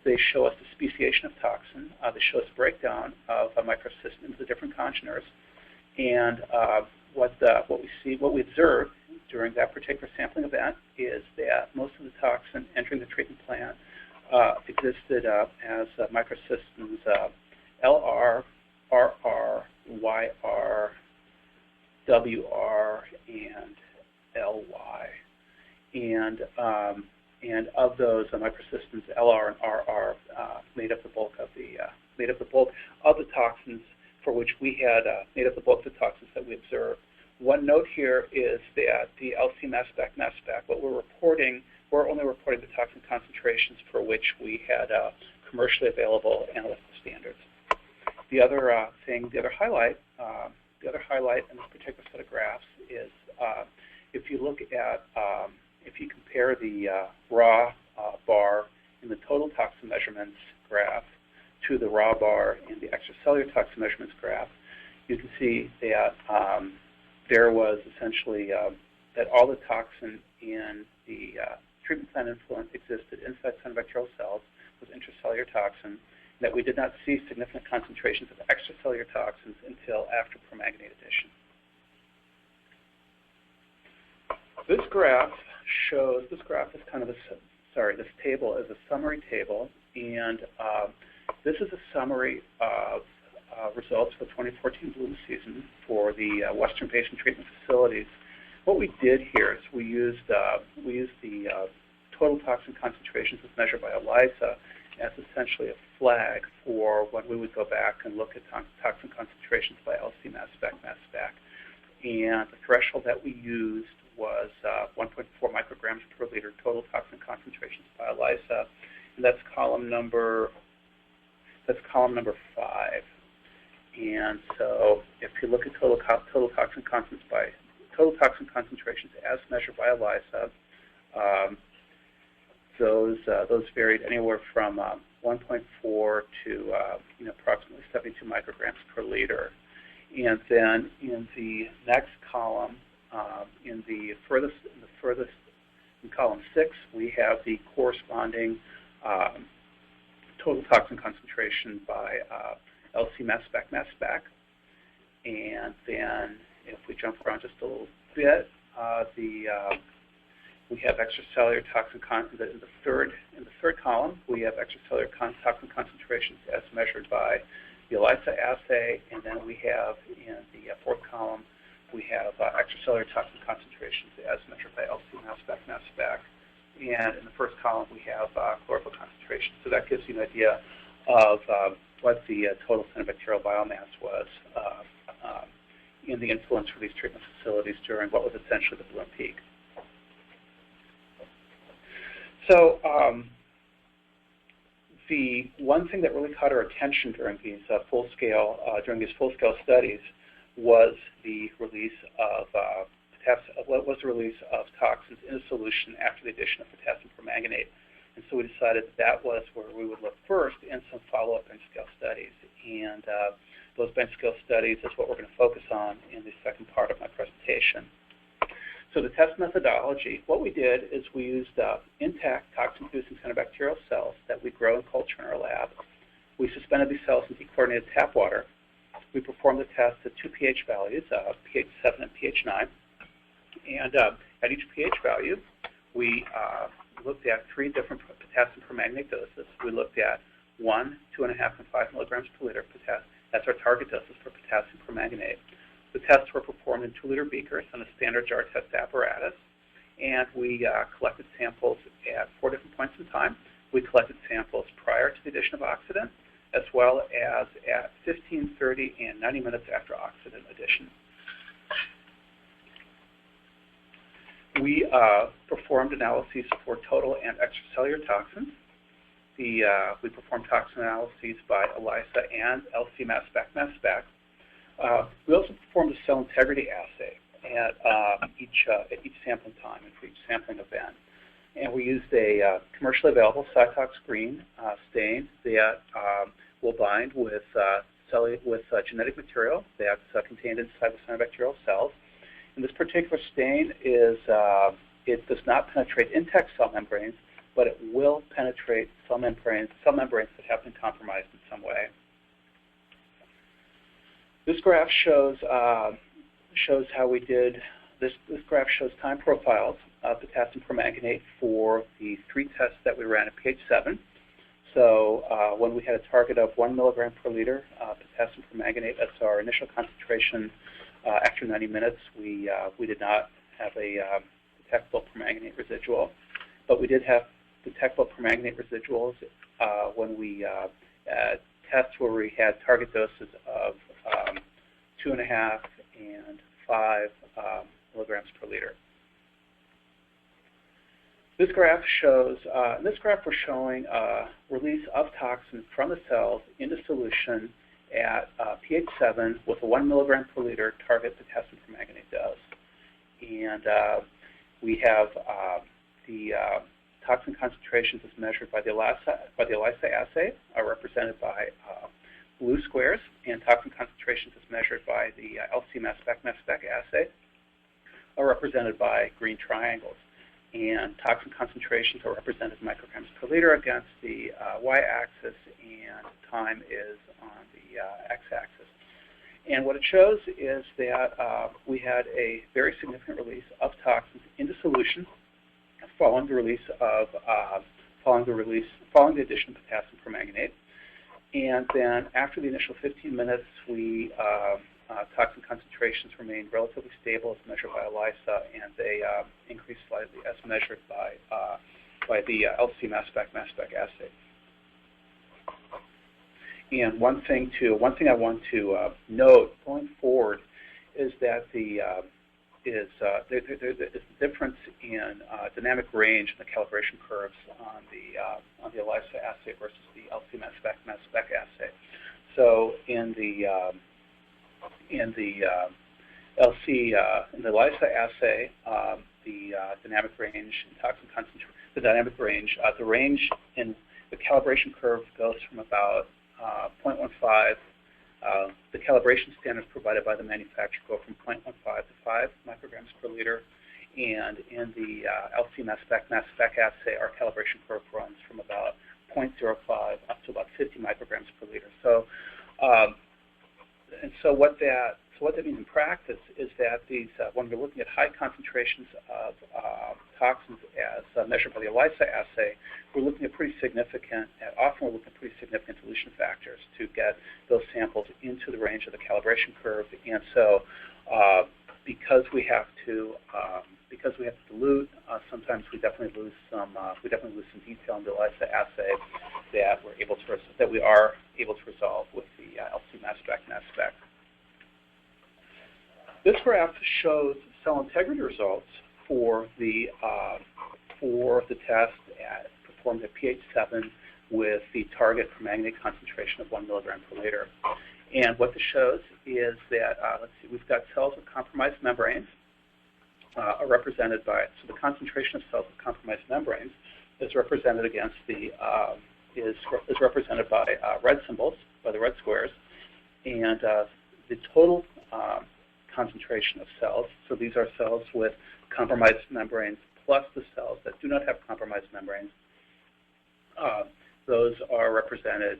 they show us the speciation of toxin. They show us breakdown of microcystin into the different congeners. And what we observed during that particular sampling event is that most of the toxin entering the treatment plant existed as microcystins LR, RR, YR, WR, and LY. And of those microcystins, LR and RR made up the bulk of the toxins for which we had made up the bulk of the toxins that we observed. One note here is that the LC mass spec, what we're only reporting the toxin concentrations for which we had commercially available analytical standards. The other highlight in this particular set of graphs is if you compare the raw bar in the total toxin measurements graph to the raw bar in the extracellular toxin measurements graph, you can see that there was essentially that all the toxin in the treatment plant influent existed inside cyanobacterial cells was intracellular toxin, and that we did not see significant concentrations of extracellular toxins until after permanganate addition. This table is a summary table, and this is a summary of results for the 2014 bloom season for the Western Basin treatment facilities. What we did here is we used the total toxin concentrations as measured by ELISA as essentially a flag for when we would go back and look at toxin concentrations by LC mass spec mass spec. And the threshold that we used was 1.4 micrograms per liter total toxin concentrations by ELISA, and that's column number 5. And so, if you look at total toxin concentrations as measured by ELISA, those varied anywhere from 1.4 to approximately 72 micrograms per liter. And then in the next column, in column 6, we have the corresponding total toxin concentration by LC mass spec mass spec. And then if we jump around just a little bit, we have extracellular toxin in the third column. We have extracellular toxin concentrations as measured by the ELISA assay, and then we have in the fourth column we have extracellular toxin concentrations as measured by LC mass spec mass spec, and in the first column we have chlorophyll concentration. So that gives you an idea of what the total cyanobacterial biomass was in the influence for these treatment facilities during what was essentially the bloom peak. So the one thing that really caught our attention during these full-scale studies was the release of toxins in a solution after the addition of potassium permanganate. And so we decided that was where we would look first in some follow-up bench-scale studies. And those bench-scale studies is what we're going to focus on in the second part of my presentation. So the test methodology, what we did is we used intact toxin-producing cyanobacterial cells that we grow in culture in our lab. We suspended these cells in dechlorinated tap water. We performed the test at 2 pH values, pH 7 and pH 9. And at each pH value, we looked at 3 different potassium permanganate doses. We looked at 1, 2.5, and 5 milligrams per liter potassium. That's our target doses for potassium permanganate. The tests were performed in 2-liter beakers on a standard jar test apparatus, and we collected samples at 4 different points in time. We collected samples prior to the addition of oxidant, as well as at 15, 30, and 90 minutes after oxidant addition. We performed analyses for total and extracellular toxins. We performed toxin analyses by ELISA and LC mass spec. We also performed a cell integrity assay at each sampling time and for each sampling event. And we used a commercially available Cyanotox green stain that will bind with genetic material that's contained inside the cyanobacterial cells. And this particular stain is, it does not penetrate intact cell membranes, but it will penetrate cell membranes that have been compromised in some way. This graph shows how we did. This graph shows time profiles of potassium permanganate for the 3 tests that we ran at pH 7. So when we had a target of 1 milligram per liter potassium permanganate, that's our initial concentration. After 90 minutes, we did not have a detectable permanganate residual, but we did have detectable permanganate residuals when we tests where we had target doses of 2.5 and 5 milligrams per liter. This graph shows, in this graph we're showing release of toxins from the cells into solution at pH 7 with a 1 milligram per liter target potassium permanganate dose. And we have the toxin concentrations as measured by the ELISA assay are represented by blue squares, and toxin concentrations as measured by the LC mass spec assay are represented by green triangles. And toxin concentrations are represented in micrograms per liter against the y-axis, and time is on the x-axis. And what it shows is that we had a very significant release of toxins into solution following the addition of potassium permanganate. And then after the initial 15 minutes, toxin concentrations remained relatively stable as measured by ELISA, and they increased slightly as measured by the LC mass spec assay. And one thing I want to note going forward is that there's a difference in dynamic range in the calibration curves on the ELISA assay versus the LC mass spec assay. So in the ELISA assay, the dynamic range in toxin concentration, the range in the calibration curve goes from about 0.15. The calibration standards provided by the manufacturer go from 0.15 to 5 micrograms per liter, and in the LC mass spec assay, our calibration curve runs from about 0.05 up to about 50 micrograms per liter. So, so what that means in practice is that these, when we're looking at high concentrations of toxins as measured by the ELISA assay, we're looking at pretty significant, often we're looking at pretty significant dilution factors to get those samples into the range of the calibration curve. And so, because we have to dilute, sometimes we definitely lose some detail in the ELISA assay that we are able to resolve with the LC mass spec. This graph shows cell integrity results for the for the test performed at pH 7 with the target permanganate concentration of 1 milligram per liter. And what this shows is that, let's see, we've got cells with compromised membranes are represented by, so the concentration of cells with compromised membranes is represented against the, is represented by red symbols, by the red squares, and the total concentration of cells, so these are cells with compromised membranes plus the cells that do not have compromised membranes, those are represented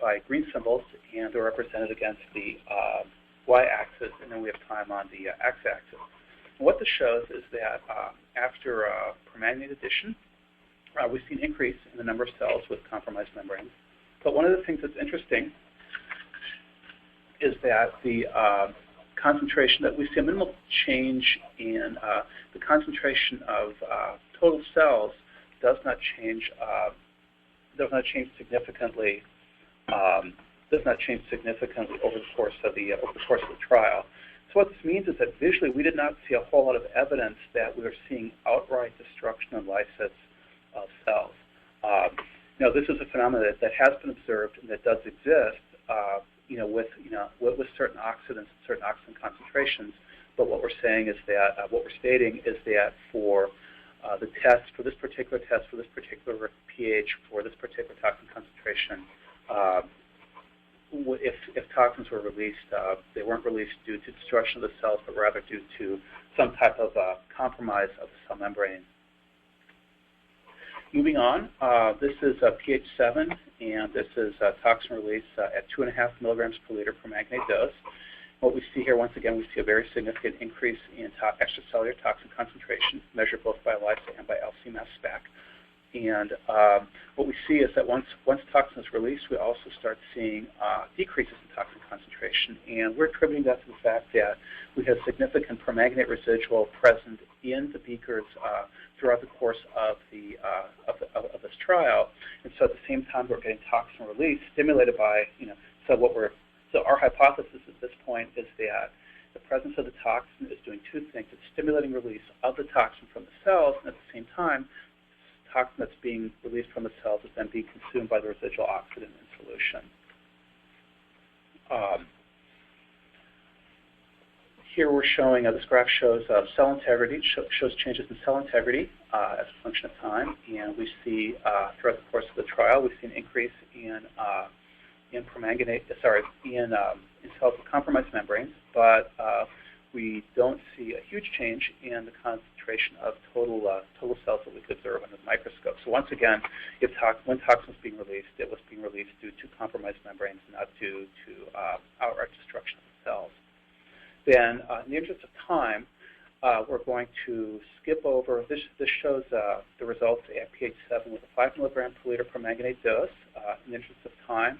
by green symbols, and they're represented against the y-axis, and then we have time on the x-axis. What this shows is that after permanganate addition, we've seen an increase in the number of cells with compromised membranes. But one of the things that's interesting is that the concentration, that we see a minimal change in the concentration of total cells does not change significantly. Does not change significantly over the course of the trial. So what this means is that visually we did not see a whole lot of evidence that we were seeing outright destruction and lysis of cells. Now this is a phenomenon that has been observed and that does exist, with certain oxidants and certain oxidant concentrations. But what we're saying is that what we're stating is that for the test, for this particular test, for this particular pH, for this particular toxin concentration, if toxins were released, they weren't released due to destruction of the cells, but rather due to some type of compromise of the cell membrane. Moving on, this is pH 7, and this is toxin release at 2.5 milligrams per liter per manganate dose. What we see here, once again, we see a very significant increase in extracellular toxin concentration, measured both by ELISA and by LC mass spec. And what we see is that once toxin is released, we also start seeing decreases in toxin concentration. And we're attributing that to the fact that we have significant permanganate residual present in the beakers throughout the course of this trial. And so at the same time, we're getting toxin release stimulated by, so our hypothesis at this point is that the presence of the toxin is doing two things. It's stimulating release of the toxin from the cells, and at the same time, toxin that's being released from the cells is then being consumed by the residual oxidant in solution. Here we're showing, this graph shows cell integrity, shows changes in cell integrity as a function of time, and we see throughout the course of the trial, we see an increase in permanganate, in cells with compromised membranes, but we don't see a huge change in the concentration of total cells that we could observe under the microscope. So once again, when toxin was being released, it was being released due to compromised membranes, not due to outright destruction of the cells. Then, in the interest of time, we're going to skip over. This shows the results at pH 7 with a 5 milligram per liter per manganate dose. In the interest of time,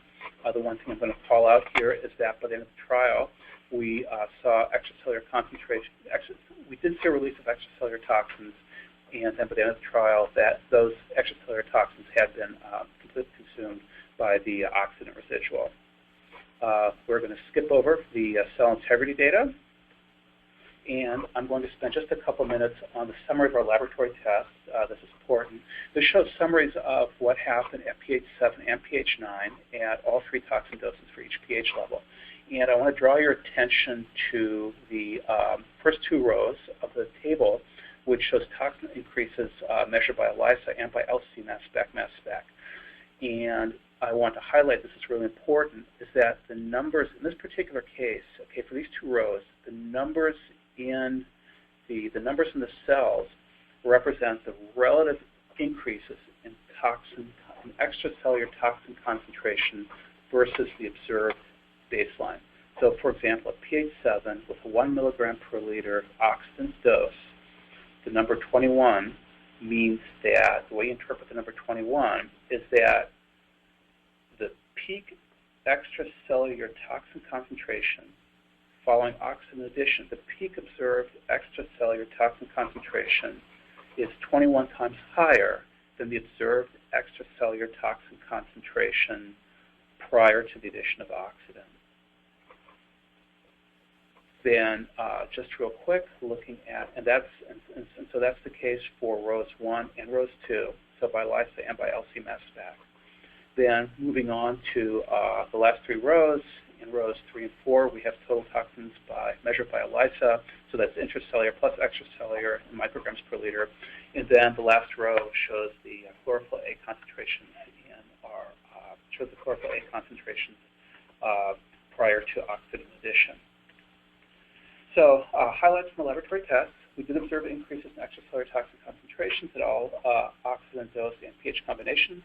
the one thing I'm going to call out here is that by the end of the trial, we saw extracellular concentration. We did see a release of extracellular toxins, and then by the end of the trial, that those extracellular toxins had been completely consumed by the oxidant residual. We're going to skip over the cell integrity data, and I'm going to spend just a couple minutes on the summary of our laboratory tests. This is important. This shows summaries of what happened at pH 7 and pH 9 at all 3 toxin doses for each pH level. And I want to draw your attention to the first 2 rows of the table, which shows toxin increases measured by ELISA and by LC mass spec. And I want to highlight, this is really important, is that the numbers in this particular case, okay, for these 2 rows, the numbers in the cells represent the relative increases in extracellular toxin concentration versus the observed baseline. So, for example, at pH 7 with a 1 milligram per liter oxidant dose, the number 21 means that, the way you interpret the number 21 is that the peak extracellular toxin concentration following oxidant addition, the peak observed extracellular toxin concentration is 21 times higher than the observed extracellular toxin concentration prior to the addition of oxidant. Then just real quick, looking at, and so that's the case for rows 1 and rows 2, so by LISA and by LC mass spec. Then moving on to the last 3 rows, in rows 3 and 4, we have total toxins measured by ELISA, so that's intracellular plus extracellular in micrograms per liter. And then the last row shows the chlorophyll A concentrations prior to oxidant addition. So highlights from the laboratory tests. We did observe increases in extracellular toxin concentrations at all oxidant dose and pH combinations.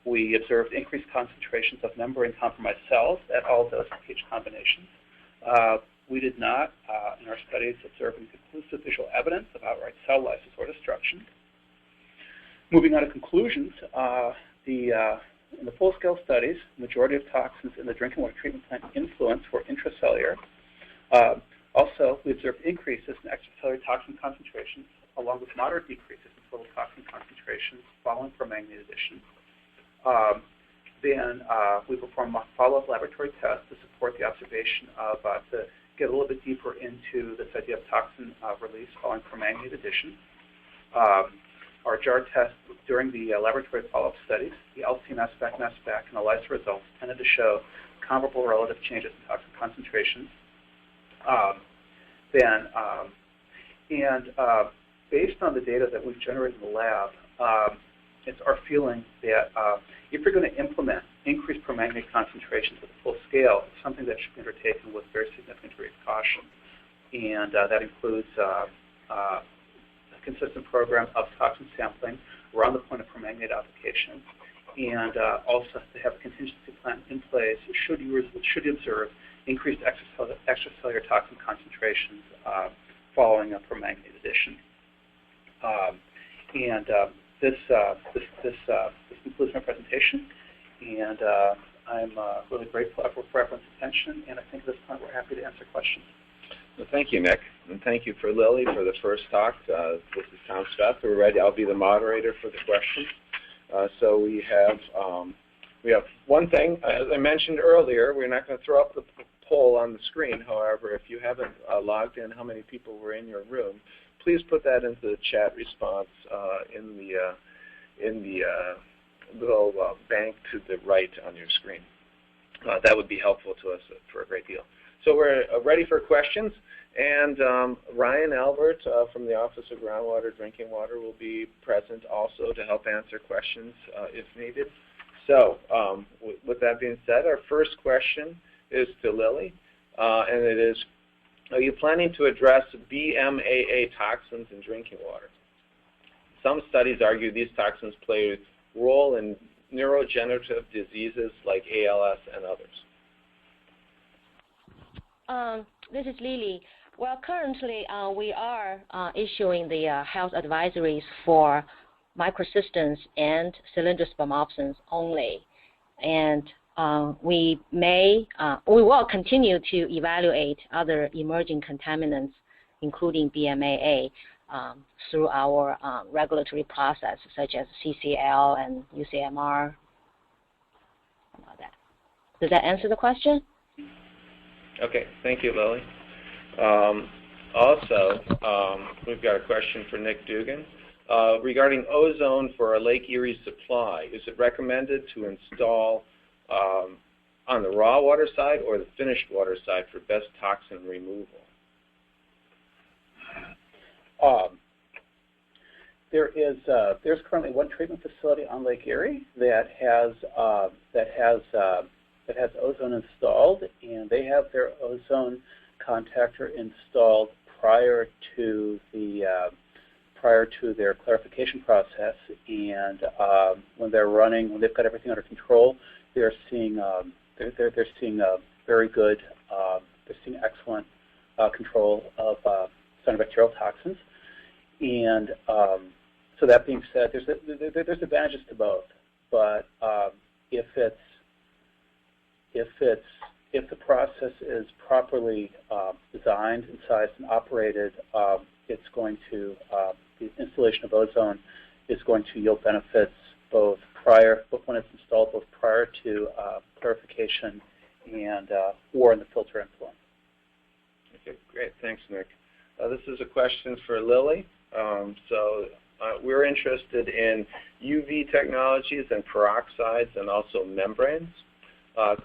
We observed increased concentrations of membrane-compromised cells at all dose and pH combinations. We did not, in our studies, observe any conclusive visual evidence of outright cell lysis or destruction. Moving on to conclusions, in the full-scale studies, the majority of toxins in the drinking water treatment plant influence were intracellular. Also, we observed increases in extracellular toxin concentrations, along with moderate decreases in total toxin concentrations following permanganate addition. Then we performed follow-up laboratory tests to support the observation of, to get a little bit deeper into this idea of toxin release following permanganate addition. Our jar test during the laboratory follow-up studies, the LC mass spec, and ELISA results tended to show comparable relative changes in toxin concentrations. Based on the data that we've generated in the lab, it's our feeling that if you're going to implement increased permanganate concentrations at the full scale, it's something that should be undertaken with very significant degree of caution. And that includes a consistent program of toxin sampling around the point of permanganate application, and also to have a contingency plan in place should you observe increased extracellular toxin concentrations following a permanganate addition. This concludes my presentation, and I'm really grateful for everyone's attention, and I think at this point we're happy to answer questions.
Well, thank you, Nick, and thank you for Lily for the first talk. This is Tom Smith. We're ready. I'll be the moderator for the questions. So we have one thing. As I mentioned earlier, we're not going to throw up the poll on the screen. However, if you haven't logged in how many people were in your room, please put that into the chat response in the little bank to the right on your screen. That would be helpful to us for a great deal. So we're ready for questions, and Ryan Albert from the Office of Groundwater Drinking Water will be present also to help answer questions if needed. So with that being said, our first question is to Lily, and it is, are you planning to address BMAA toxins in drinking water? Some studies argue these toxins play a role in neurodegenerative diseases like ALS and others.
This is Lily. Well, currently we are issuing the health advisories for microcysteines and cylinder spermopsins only, and we will continue to evaluate other emerging contaminants, including BMAA, through our regulatory process, such as CCL and UCMR. Does that answer the question?
Okay, thank you, Lily. Also, we've got a question for Nick Dugan. Regarding ozone for a Lake Erie supply, is it recommended to install on the raw water side or the finished water side for best toxin removal?
There's currently one treatment facility on Lake Erie that has ozone installed, and they have their ozone contactor installed prior to their clarification process. And when they've got everything under control, they're seeing very good, they're seeing excellent control of cyanobacterial toxins. And so that being said, there's advantages to both, but if the process is properly designed and sized and operated, it's going to the installation of ozone is going to yield benefits both when it's installed, both prior to clarification and or in the filter influence.
Okay, great. Thanks, Nick. This is a question for Lily. We're interested in UV technologies and peroxides and also membranes.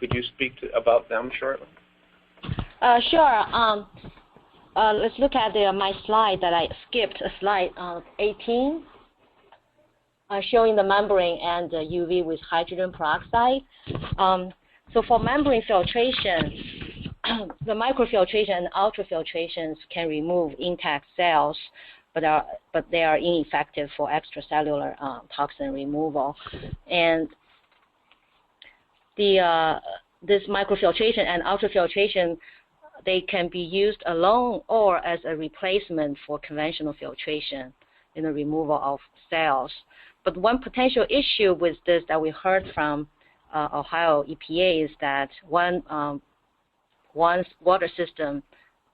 Could you speak about them shortly?
Sure. Let's look at my slide that I skipped, slide 18, showing the membrane and the UV with hydrogen peroxide. So for membrane filtration, the microfiltration and ultrafiltrations can remove intact cells, but they are ineffective for extracellular toxin removal. And this microfiltration and ultrafiltration, they can be used alone or as a replacement for conventional filtration in the removal of cells. But one potential issue with this that we heard from Ohio EPA is that one water system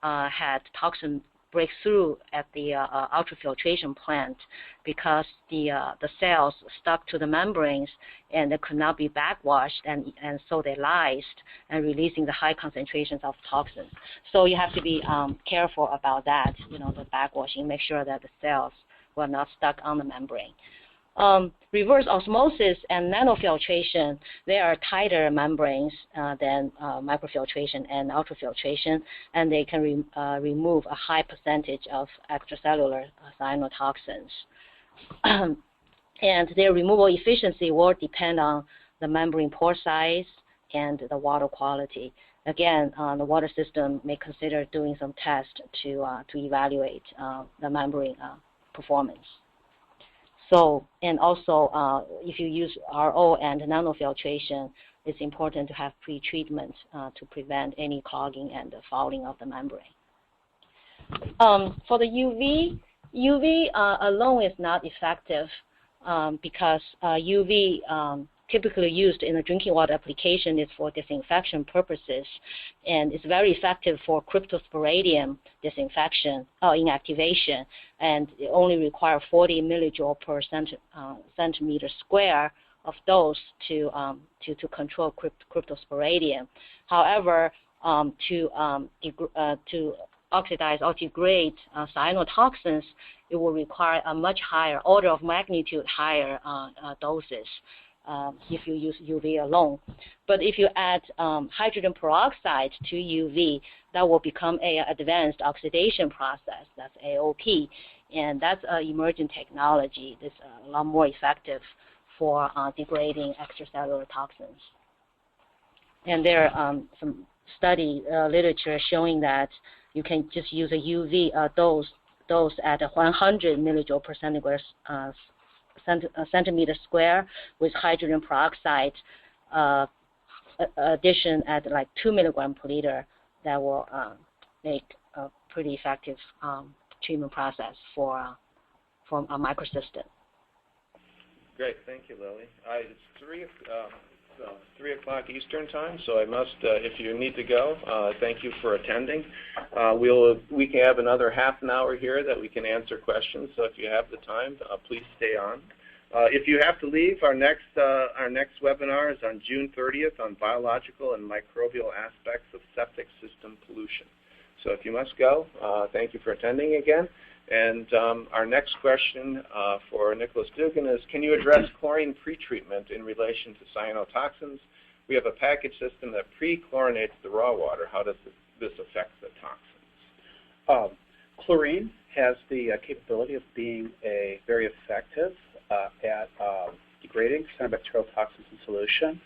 had toxin breakthrough at the ultrafiltration plant because the cells stuck to the membranes and they could not be backwashed, and so they lysed and releasing the high concentrations of toxins. So you have to be careful about that, the backwashing, make sure that the cells were not stuck on the membrane. Reverse osmosis and nanofiltration, they are tighter membranes than microfiltration and ultrafiltration, and they can remove a high percentage of extracellular cyanotoxins. And their removal efficiency will depend on the membrane pore size and the water quality. Again, the water system may consider doing some tests to evaluate the membrane performance. So, and also, if you use RO and nanofiltration, it's important to have pre-treatment to prevent any clogging and the fouling of the membrane. For the UV alone is not effective because UV typically used in a drinking water application is for disinfection purposes, and it's very effective for cryptosporidium disinfection or inactivation, and it only requires 40 millijoule per centimeter square of dose to control cryptosporidium. However, to oxidize or degrade cyanotoxins, it will require a much higher, order of magnitude higher doses. If you use UV alone. But if you add hydrogen peroxide to UV, that will become an advanced oxidation process, that's AOP, and that's an emerging technology that's a lot more effective for degrading extracellular toxins. And there are some study literature showing that you can just use a UV dose at 100 millijoule per centimeter square with hydrogen peroxide addition at like 2 milligrams per liter. That will make a pretty effective treatment process for a microsystem.
Great, thank you, Lily. It's 3 o'clock Eastern time, so I must, if you need to go, thank you for attending. We can have another half an hour here that we can answer questions, so if you have the time, please stay on. If you have to leave, our next webinar is on June 30th on biological and microbial aspects of septic system pollution. So if you must go, thank you for attending again. And our next question for Nicholas Dugan is, can you address chlorine pretreatment in relation to cyanotoxins? We have a package system that pre-chlorinates the raw water. How does this affect the toxins?
Chlorine has the capability of being very effective at degrading cyanobacterial toxins in solution.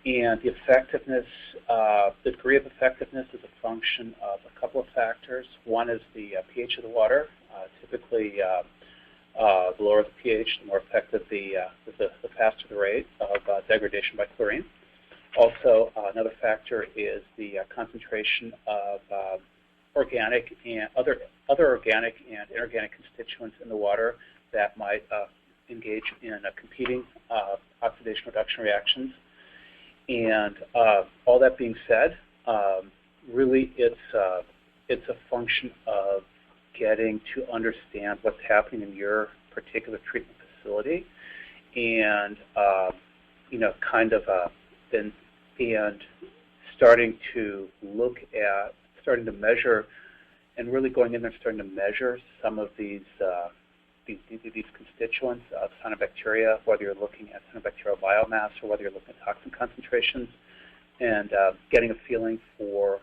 And the effectiveness, the degree of effectiveness is a function of a couple of factors. One is the pH of the water. Typically, the lower the pH, the more effective the faster the rate of degradation by chlorine. Also, another factor is the concentration of organic and other organic and inorganic constituents in the water that might engage in competing oxidation reduction reactions. And all that being said, really it's a function of getting to understand what's happening in your particular treatment facility, and and starting to look at, starting to measure and really going in there and starting to measure some of these constituents of cyanobacteria, whether you're looking at cyanobacterial biomass or whether you're looking at toxin concentrations, and getting a feeling for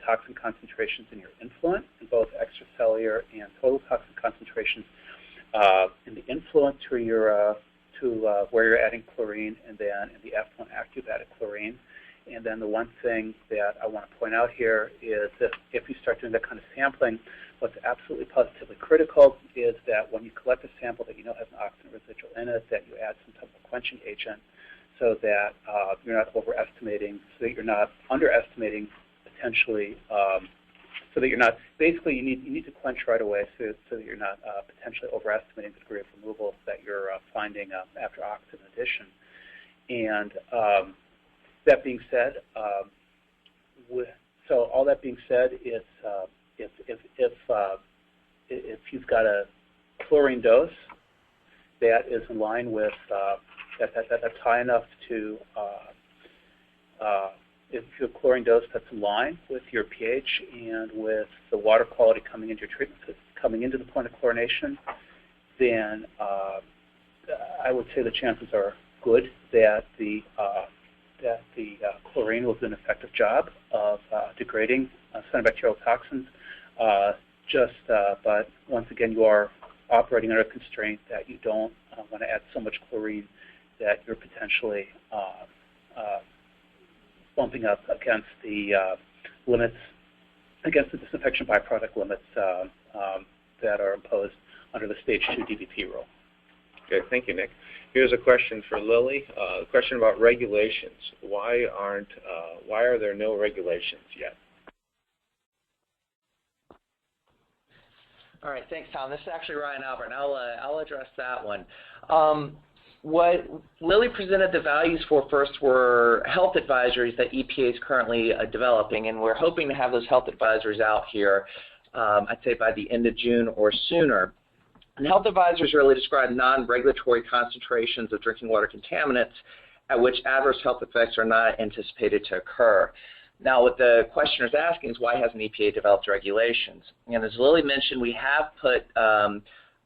toxin concentrations in your influent, in both extracellular and total toxin concentrations in the influent to where you're adding chlorine, and then in the effluent after you've added chlorine. And then the one thing that I want to point out here is that if you start doing that kind of sampling, what's absolutely positively critical is that when you collect a sample that you know has an oxygen residual in it, that you add some type of quenching agent so that you're not overestimating, so that you're not underestimating potentially, so that you're not, basically you need to quench right away so that you're not potentially overestimating the degree of removal that you're finding after oxygen addition. And that being said, so all that being said, if you've got a chlorine dose that is in line with that's high enough to if you have a chlorine dose that's in line with your pH and with the water quality coming into your treatment, coming into the point of chlorination, then I would say the chances are good that the chlorine will do an effective job of degrading cyanobacterial toxins. But once again, you are operating under a constraint that you don't want to add so much chlorine that you're potentially bumping up against the limits, against the disinfection byproduct limits that are imposed under the Stage 2 DBP rule.
Okay, thank you, Nick. Here's a question for Lily. A question about regulations. Why are there no regulations yet?
All right, thanks, Tom. This is actually Ryan Albert, and I'll address that one. What Lily presented the values for first were health advisories that EPA is currently developing, and we're hoping to have those health advisories out here, I'd say by the end of June or sooner. And health advisories really describe non-regulatory concentrations of drinking water contaminants at which adverse health effects are not anticipated to occur. Now, what the questioner is asking is why hasn't EPA developed regulations? And as Lily mentioned, we have put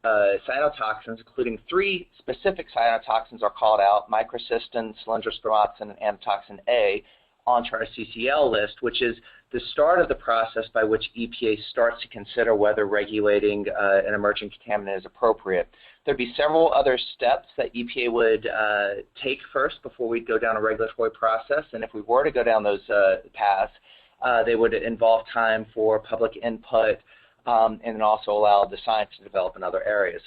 cyanotoxins, including 3 specific cyanotoxins are called out, microcystin, cylindrospermatoxin, and amatoxin A, onto our CCL list, which is the start of the process by which EPA starts to consider whether regulating an emerging contaminant is appropriate. There'd be several other steps that EPA would take first before we'd go down a regulatory process, and if we were to go down those paths, they would involve time for public input and then also allow the science to develop in other areas.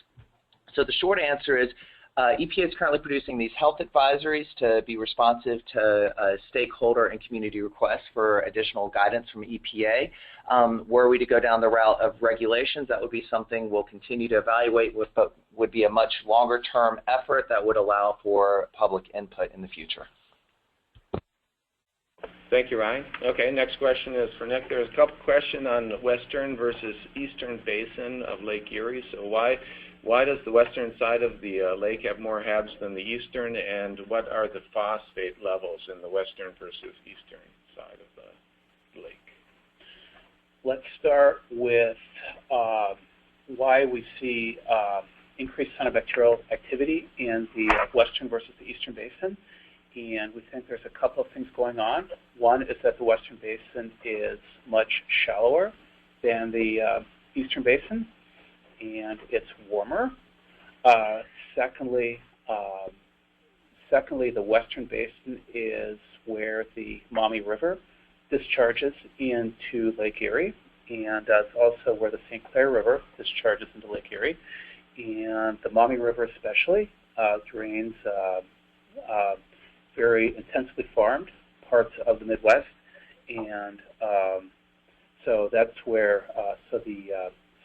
So the short answer is EPA is currently producing these health advisories to be responsive to stakeholder and community requests for additional guidance from EPA. Were we to go down the route of regulations, that would be something we'll continue to evaluate with, but would be a much longer term effort that would allow for public input in the future.
Thank you, Ryan. Okay, next question is for Nick. There's a couple questions on the western versus eastern basin of Lake Erie. So why does the western side of the lake have more HABs than the eastern, and what are the phosphate levels in the western versus eastern side of the lake?
Let's start with why we see increased cyanobacterial activity in the western versus the eastern basin. And we think there's a couple of things going on. One is that the western basin is much shallower than the eastern basin, and it's warmer. Secondly, the western basin is where the Maumee River discharges into Lake Erie, and that's also where the St. Clair River discharges into Lake Erie. And the Maumee River especially drains very intensely farmed parts of the Midwest, and so that's where so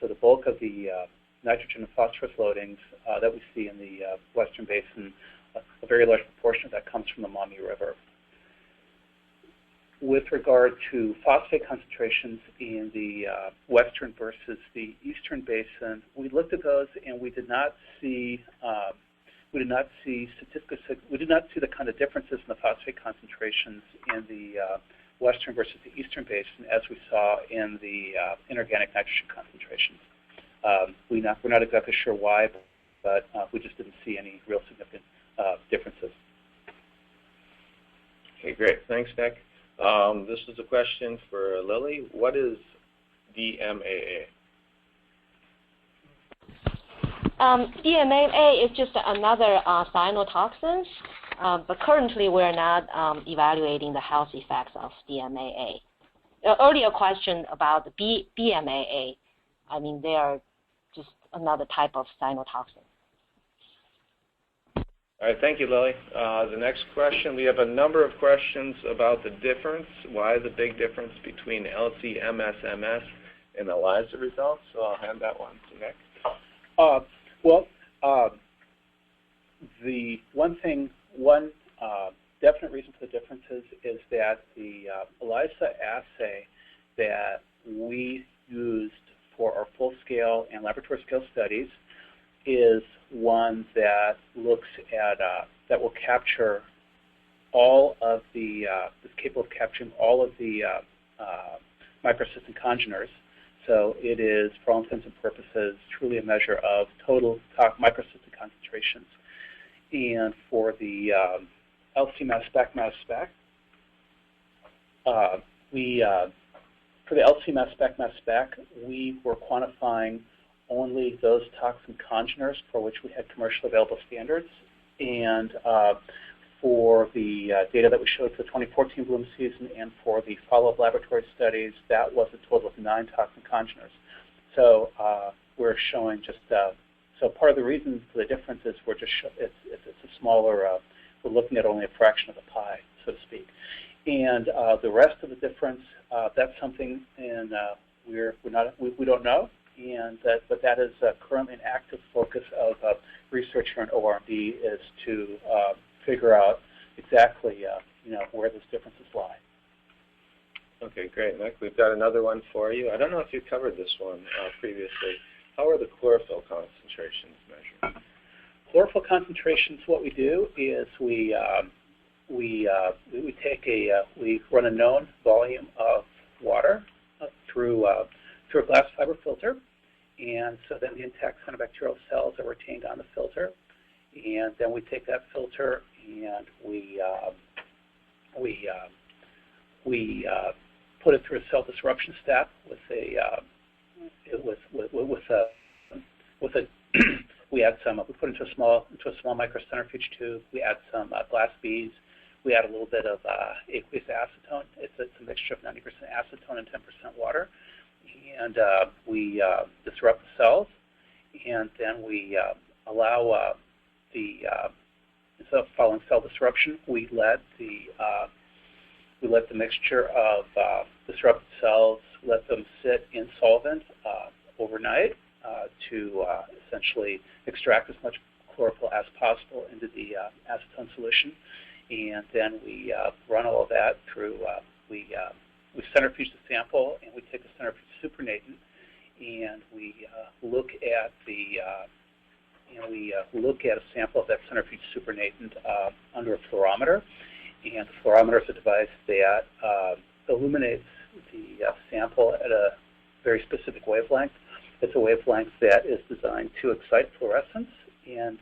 the bulk of the nitrogen and phosphorus loadings that we see in the western basin, a very large proportion of that comes from the Maumee River. With regard to phosphate concentrations in the western versus the eastern basin, we looked at those and we did not see the kind of differences in the phosphate concentrations in the western versus the eastern basin, as we saw in the inorganic nitrogen concentrations. We're not exactly sure why, but we just didn't see any real significant differences.
Okay, great. Thanks, Nick. This is a question for Lily. What is DMAA?
DMAA is just another cyanotoxins, but currently we're not evaluating the health effects of DMAA. The earlier question about the BMAA, I mean, they are just another type of cyanotoxin.
All right, thank you, Lily. The next question, we have a number of questions about the difference. Why the big difference between LC-MS-MS and ELISA results? So I'll hand that one to Nick.
The one definite reason for the differences is that the ELISA assay that we used for our full-scale and laboratory-scale studies is one that looks at that will capture all of the is capable of capturing all of the microcystin congeners. So it is, for all intents and purposes, truly a measure of total microcystin concentrations. And for the LC-MS spec, for the LC-MS spec, we were quantifying only those toxin congeners for which we had commercially available standards. And for the data that we showed for the 2014 bloom season and for the follow-up laboratory studies, that was a total of 9 toxin congeners. So we're showing just, so part of the reason for the difference is we're just, it's a smaller, we're looking at only a fraction of the pie, so to speak. And the rest of the difference, that's something, and we don't know. And but that is currently an active focus of research here in ORMD is to figure out exactly where those differences lie.
Okay, great, Nick. We've got another one for you. I don't know if you covered this one previously. How are the chlorophyll concentrations measured?
Chlorophyll concentrations, what we do is we run a known volume of water through a glass fiber filter, and so then the intact cyanobacterial cells are retained on the filter, and then we take that filter and we put it through a cell disruption step we add some, we put it into a small microcentrifuge tube. We add some glass beads. We add a little bit of aqueous acetone. It's a mixture of 90% acetone and 10% water. And we disrupt the cells, and then we allow so following cell disruption, we let the mixture of disrupted cells, let them sit in solvent overnight to essentially extract as much chlorophyll as possible into the acetone solution, and then we run all of that through. We centrifuge the sample, and we take the centrifuge supernatant, and we look at a sample of that centrifuge supernatant under a fluorometer. And the fluorometer is a device that illuminates the sample at a very specific wavelength. It's a wavelength that is designed to excite fluorescence in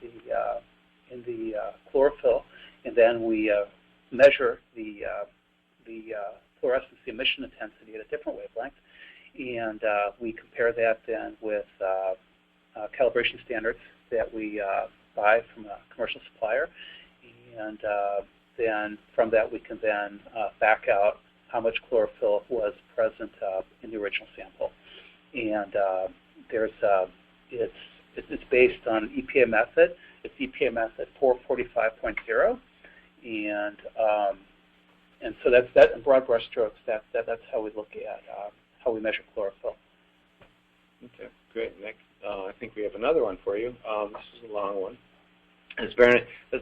the chlorophyll, and then we measure the fluorescence, the emission intensity at a different wavelength, and we compare that then with calibration standards that we buy from a commercial supplier, and then from that we can then back out how much chlorophyll was present in the original sample. And it's based on an EPA method. It's EPA method 445.0, and so that's that in broad brushstrokes. That's how we look at how we measure chlorophyll.
Okay, great, Nick. I think we have another one for you. This is a long one. Has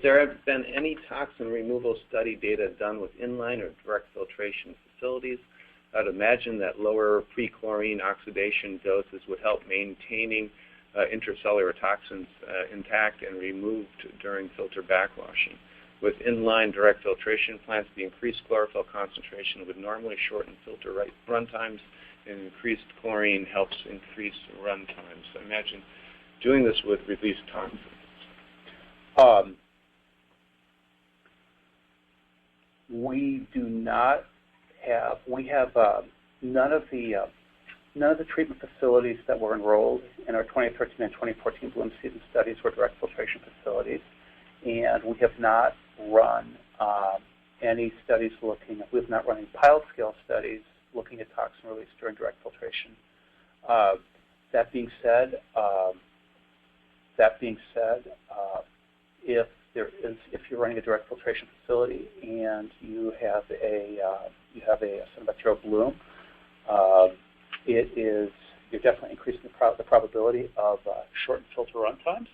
there been any toxin removal study data done with inline or direct filtration facilities? I'd imagine that lower pre-chlorine oxidation doses would help maintaining intracellular toxins intact and removed during filter backwashing. With inline direct filtration plants, the increased chlorophyll concentration would normally shorten filter run times, and increased chlorine helps increase run times. So imagine doing this with released toxins.
We do not have. We have none of the treatment facilities that were enrolled in our 2013 and 2014 bloom season studies were direct filtration facilities, and we have not run any studies looking. We have not run any pilot scale studies looking at toxin release during direct filtration. That being said, if you're running a direct filtration facility and you have a cyanobacterial bloom, you're definitely increasing the probability of shortened filter run times,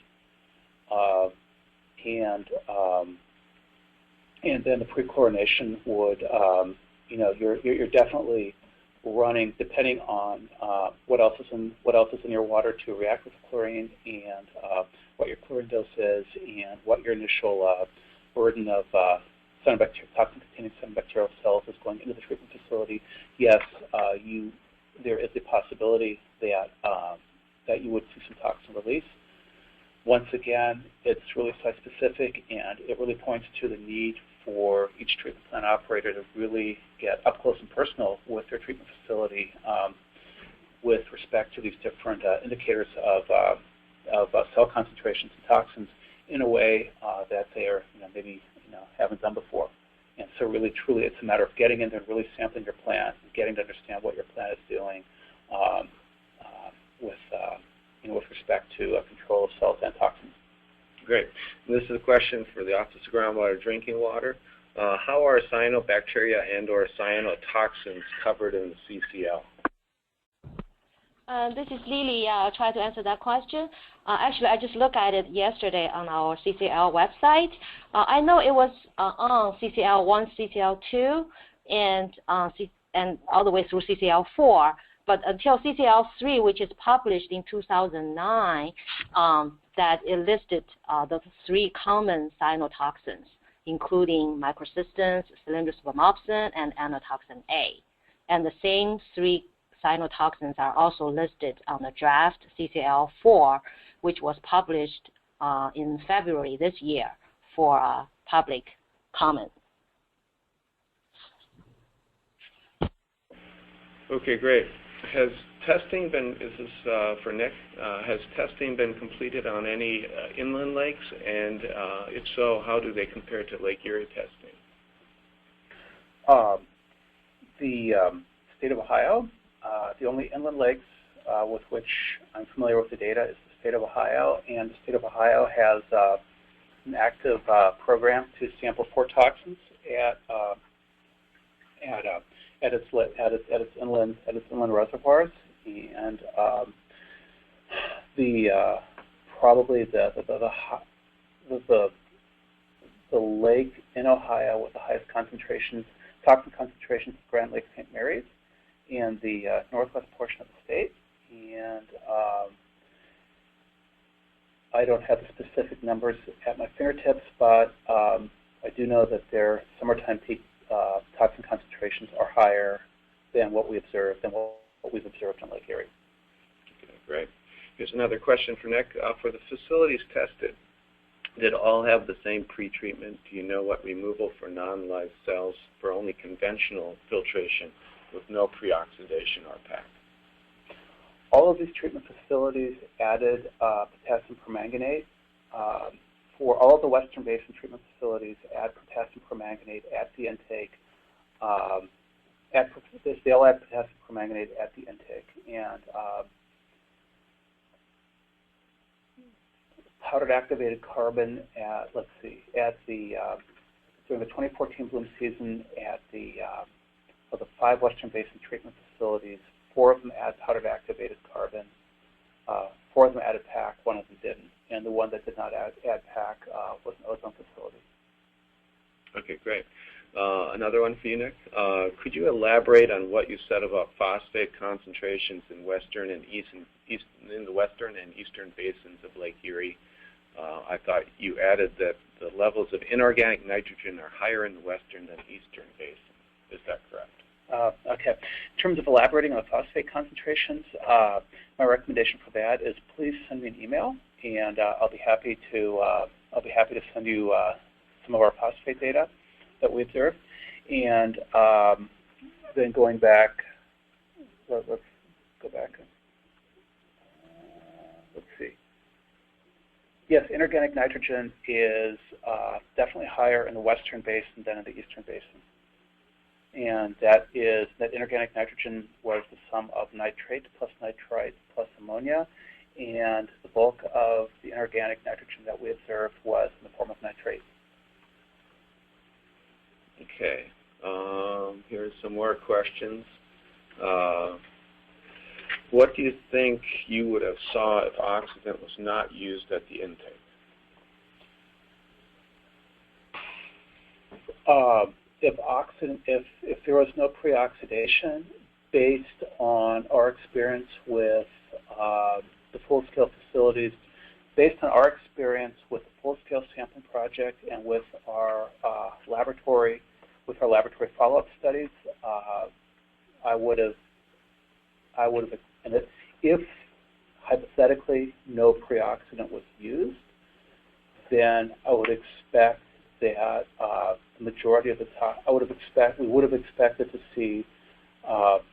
and then the pre-chlorination would, you're definitely running, depending on what else is in your water to react with the chlorine, and what your chlorine dose is, and what your initial burden of toxin-containing cyanobacterial cells is going into the treatment facility. Yes, there is a possibility that you would see some toxin release. Once again, it's really site-specific, and it really points to the need for each treatment plant operator to really get up close and personal with their treatment facility with respect to these different indicators of cell concentrations and toxins in a way that they are maybe haven't done before. And so really, truly, it's a matter of getting in there and really sampling your plant and getting to understand what your plant is doing with respect to control of cells and toxins.
Great. And this is a question for the Office of Groundwater Drinking Water. How are cyanobacteria and/or cyanotoxins covered in the CCL?
This is Lily. I'll try to answer that question. Actually, I just looked at it yesterday on our CCL website. I know it was on CCL1, CCL2, and all the way through CCL4. But until CCL3, which is published in 2009, that it listed the 3 common cyanotoxins, including microcystins, cylindrospermopsin, and anotoxin A. And the same 3 cyanotoxins are also listed on the draft CCL4, which was published in February this year for public comment.
Okay, great. Has testing been, is this for Nick, has testing been completed on any inland lakes? And if so, how do they compare to Lake Erie testing?
The state of Ohio, the only inland lakes with which I'm familiar with the data is the state of Ohio, and the state of Ohio has an active program to sample for toxins at its inland reservoirs, and probably the lake in Ohio with the highest toxin concentrations is Grand Lake St. Mary's in the northwest portion of the state, and I don't have the specific numbers at my fingertips, but I do know that their summertime peak toxin concentrations are higher than what we've observed in Lake Erie.
Okay, great. Here's another question for Nick. For the facilities tested, did all have the same pretreatment? Do you know what removal for non-live cells for only conventional filtration with no pre-oxidation are packed?
All of these treatment facilities added potassium permanganate. For all of the Western Basin treatment facilities, add potassium permanganate at the intake. They all add potassium permanganate at the intake, and powdered activated carbon at during the 2014 bloom season at of the 5 Western Basin treatment facilities, 4 of them add powdered activated carbon. 4 of them added PAC, 1 of them didn't, and the one that did not add PAC was an ozone facility.
Okay, great. Another one for you, Nick. Could you elaborate on what you said about phosphate concentrations in the western and eastern basins of Lake Erie? I thought you added that the levels of inorganic nitrogen are higher in the western than eastern basin. Is that correct?
Okay. In terms of elaborating on the phosphate concentrations, my recommendation for that is please send me an email, and I'll be happy to send you some of our phosphate data that we observed. And then going back, let's go back. Let's see. Yes, inorganic nitrogen is definitely higher in the western basin than in the eastern basin. And that inorganic nitrogen was the sum of nitrate plus nitrite plus ammonia, and the bulk of the inorganic nitrogen that we observed was in the form of nitrate.
Okay. Here's some more questions. What do you think you would have saw if oxidant was not used at the intake?
If there was no pre-oxidation, based on our experience with the full-scale facilities, based on our experience with the full-scale sampling project and with our laboratory follow-up studies, I would have, and if hypothetically no pre-oxidant was used, then I would expect that the majority of the we would have expected to see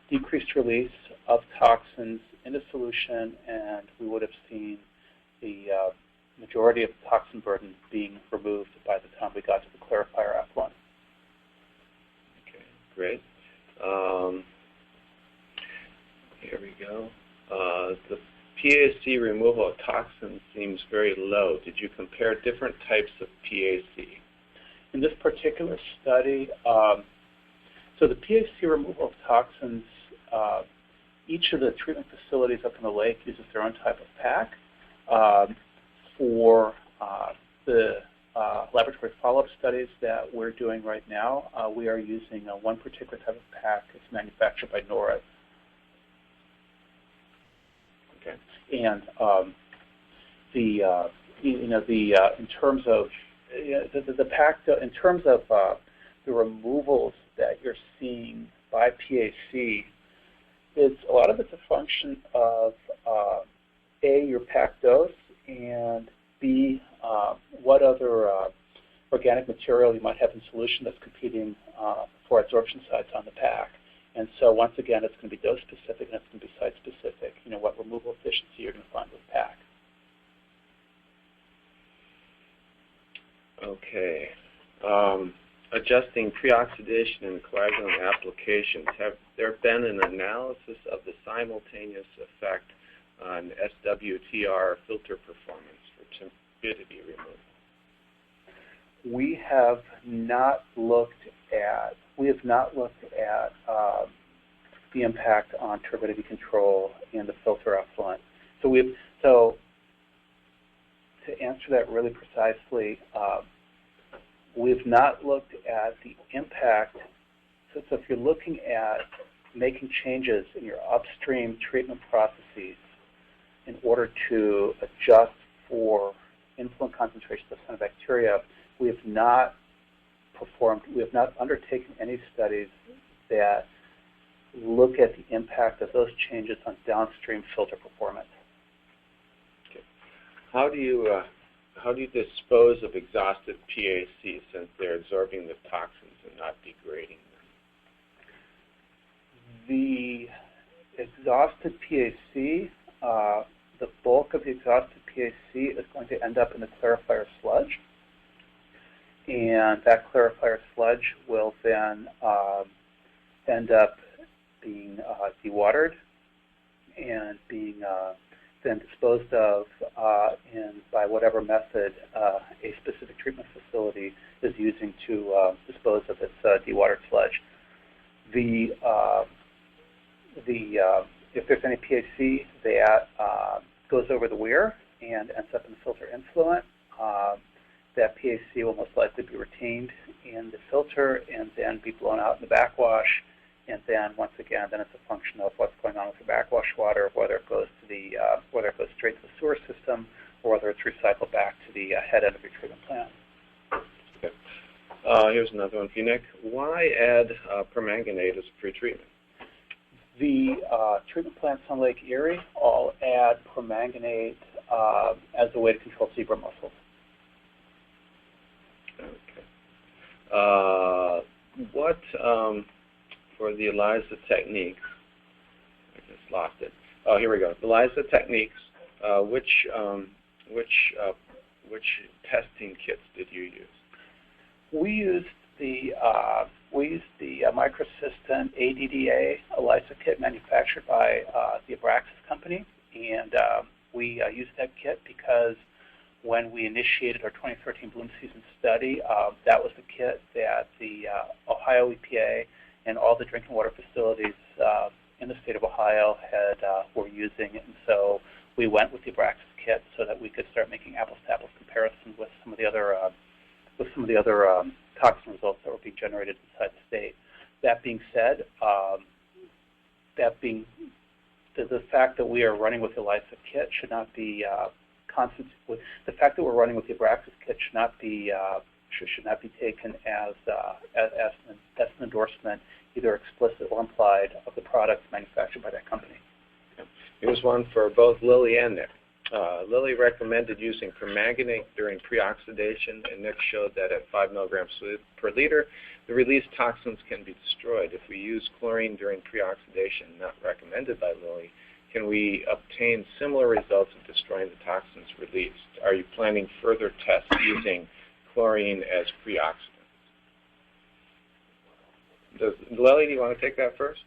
decreased release of toxins into solution, and we would have seen the majority of the toxin burden being removed by the time we got to the clarifier effluent.
Okay, great. Here we go. The PAC removal of toxins seems very low. Did you compare different types of PAC?
In this particular study, so the PAC removal of toxins, each of the treatment facilities up in the lake uses their own type of PAC. For the laboratory follow-up studies that we're doing right now, we are using one particular type of PAC. It's manufactured by NORAD.
Okay.
And in terms of the PAC, in terms of the removals that you're seeing by PAC, a lot of it's a function of A, your PAC dose, and B, what other organic material you might have in solution that's competing for absorption sites on the PAC. And so once again, it's going to be dose specific and it's going to be site specific, what removal efficiency you're going to find with PAC.
Okay. Adjusting pre-oxidation and coagulant applications, have there been an analysis of the simultaneous effect on SWTR filter performance for turbidity removal?
We have not looked at the impact on turbidity control in the filter effluent. So to answer that really precisely, we've not looked at the impact. So if you're looking at making changes in your upstream treatment processes in order to adjust for influent concentrations of cyanobacteria, we have not undertaken any studies that look at the impact of those changes on downstream filter performance.
Okay. How do you dispose of exhausted PAC since they're absorbing the toxins and not degrading them?
The exhausted PAC, the bulk of the exhausted PAC is going to end up in the clarifier sludge, and that clarifier sludge will then end up being dewatered and being then disposed of by whatever method a specific treatment facility is using to dispose of its dewatered sludge. If there's any PAC that goes over the weir and ends up in the filter influent, that PAC will most likely be retained in the filter and then be blown out in the backwash. And then once again, then it's a function of what's going on with the backwash water, whether it goes straight to the sewer system, or whether it's recycled back to the head end of your treatment plant.
Okay. Here's another one for you, Nick. Why add permanganate as a pretreatment?
The treatment plants on Lake Erie all add permanganate as a way to control zebra mussels.
Okay. What for the ELISA techniques? I just lost it. Oh, here we go. ELISA techniques. Which testing kits did you use?
We used the microsystem ADDA ELISA kit manufactured by the Abraxas company, and we used that kit because when we initiated our 2013 bloom season study, that was the kit that the Ohio EPA and all the drinking water facilities in the state of Ohio were using, and so we went with the Abraxas kit so that we could start making apples-to-apples comparisons with some of the other toxin results that were being generated inside the state. That being said, the fact that we are running with the ELISA kit should not be the fact that we're running with the Abraxas kit should not be taken as an endorsement, either explicit or implied, of the products manufactured by that company.
Here's one for both Lily and Nick. Lily recommended using permanganate during pre-oxidation, and Nick showed that at 5 milligrams per liter, the released toxins can be destroyed. If we use chlorine during pre-oxidation, not recommended by Lily, can we obtain similar results of destroying the toxins released? Are you planning further tests using chlorine as pre-oxidant? Lily, do you want to take that first?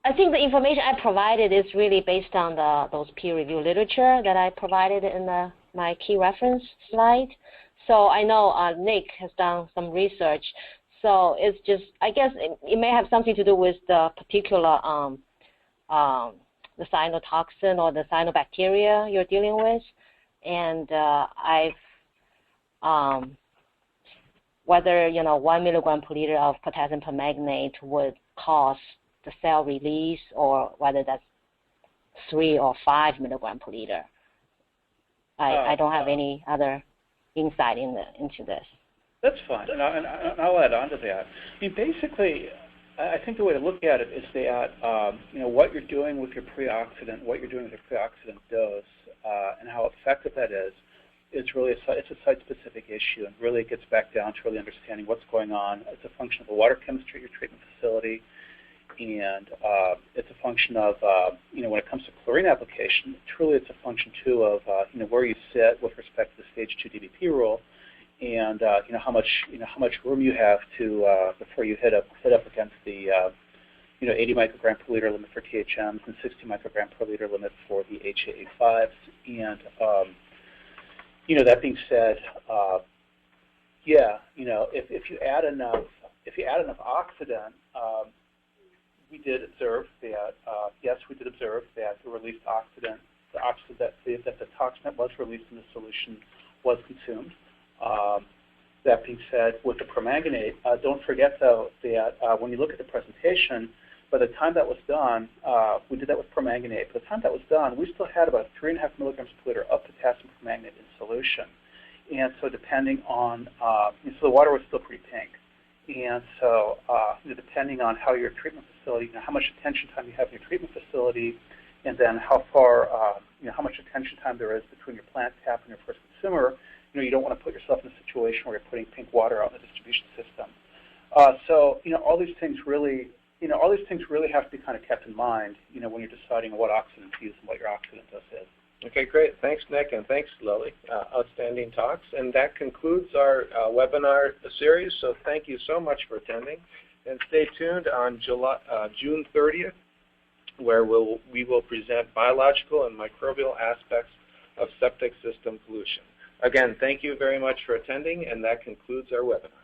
I think the information I provided is really based on those peer-reviewed literature that I provided in my key reference slide. So I know Nick has done some research. So it's just, I guess it may have something to do with the particular the cyanotoxin or the cyanobacteria you're dealing with. And whether 1 milligram per liter of potassium permanganate would cause the cell release, or whether that's 3 or 5 milligram per liter. I don't have any other insight into this.
That's fine, and I'll add on to that. I mean, basically, I think the way to look at it is that what you're doing with your pre-oxidant, what you're doing with your pre-oxidant dose, and how effective that is really it's a site-specific issue, and really it gets back down to really understanding what's going on. It's a function of the water chemistry at your treatment facility, and it's a function of when it comes to chlorine application, truly it's a function too of where you sit with respect to the stage 2 DBP rule, and how much room you have to before you hit up against the 80 microgram per liter limit for THMs and 60 microgram per liter limit for the HA5s. And that being said, if you add enough oxidant, we did observe that the released oxidant, that the toxin that was released in the solution was consumed. That being said, with the permanganate, don't forget though that when you look at the presentation, by the time that was done, we did that with permanganate. By the time that was done, we still had about 3.5 milligrams per liter of potassium permanganate in solution. And so depending on, so the water was still pretty pink. And so depending on how your treatment facility, how much attention time you have in your treatment facility, and then how far, how much attention time there is between your plant tap and your first consumer, you don't want to put yourself in a situation where you're putting pink water out in the distribution system. So all these things really have to be kind of kept in mind, when you're deciding what oxidant to use and what your oxidant dose is.
Okay, great. Thanks, Nick, and thanks, Lily. Outstanding talks. And that concludes our webinar series, so thank you so much for attending. And stay tuned on June 30th, where we will present biological and microbial aspects of septic system pollution. Again, thank you very much for attending, and that concludes our webinar.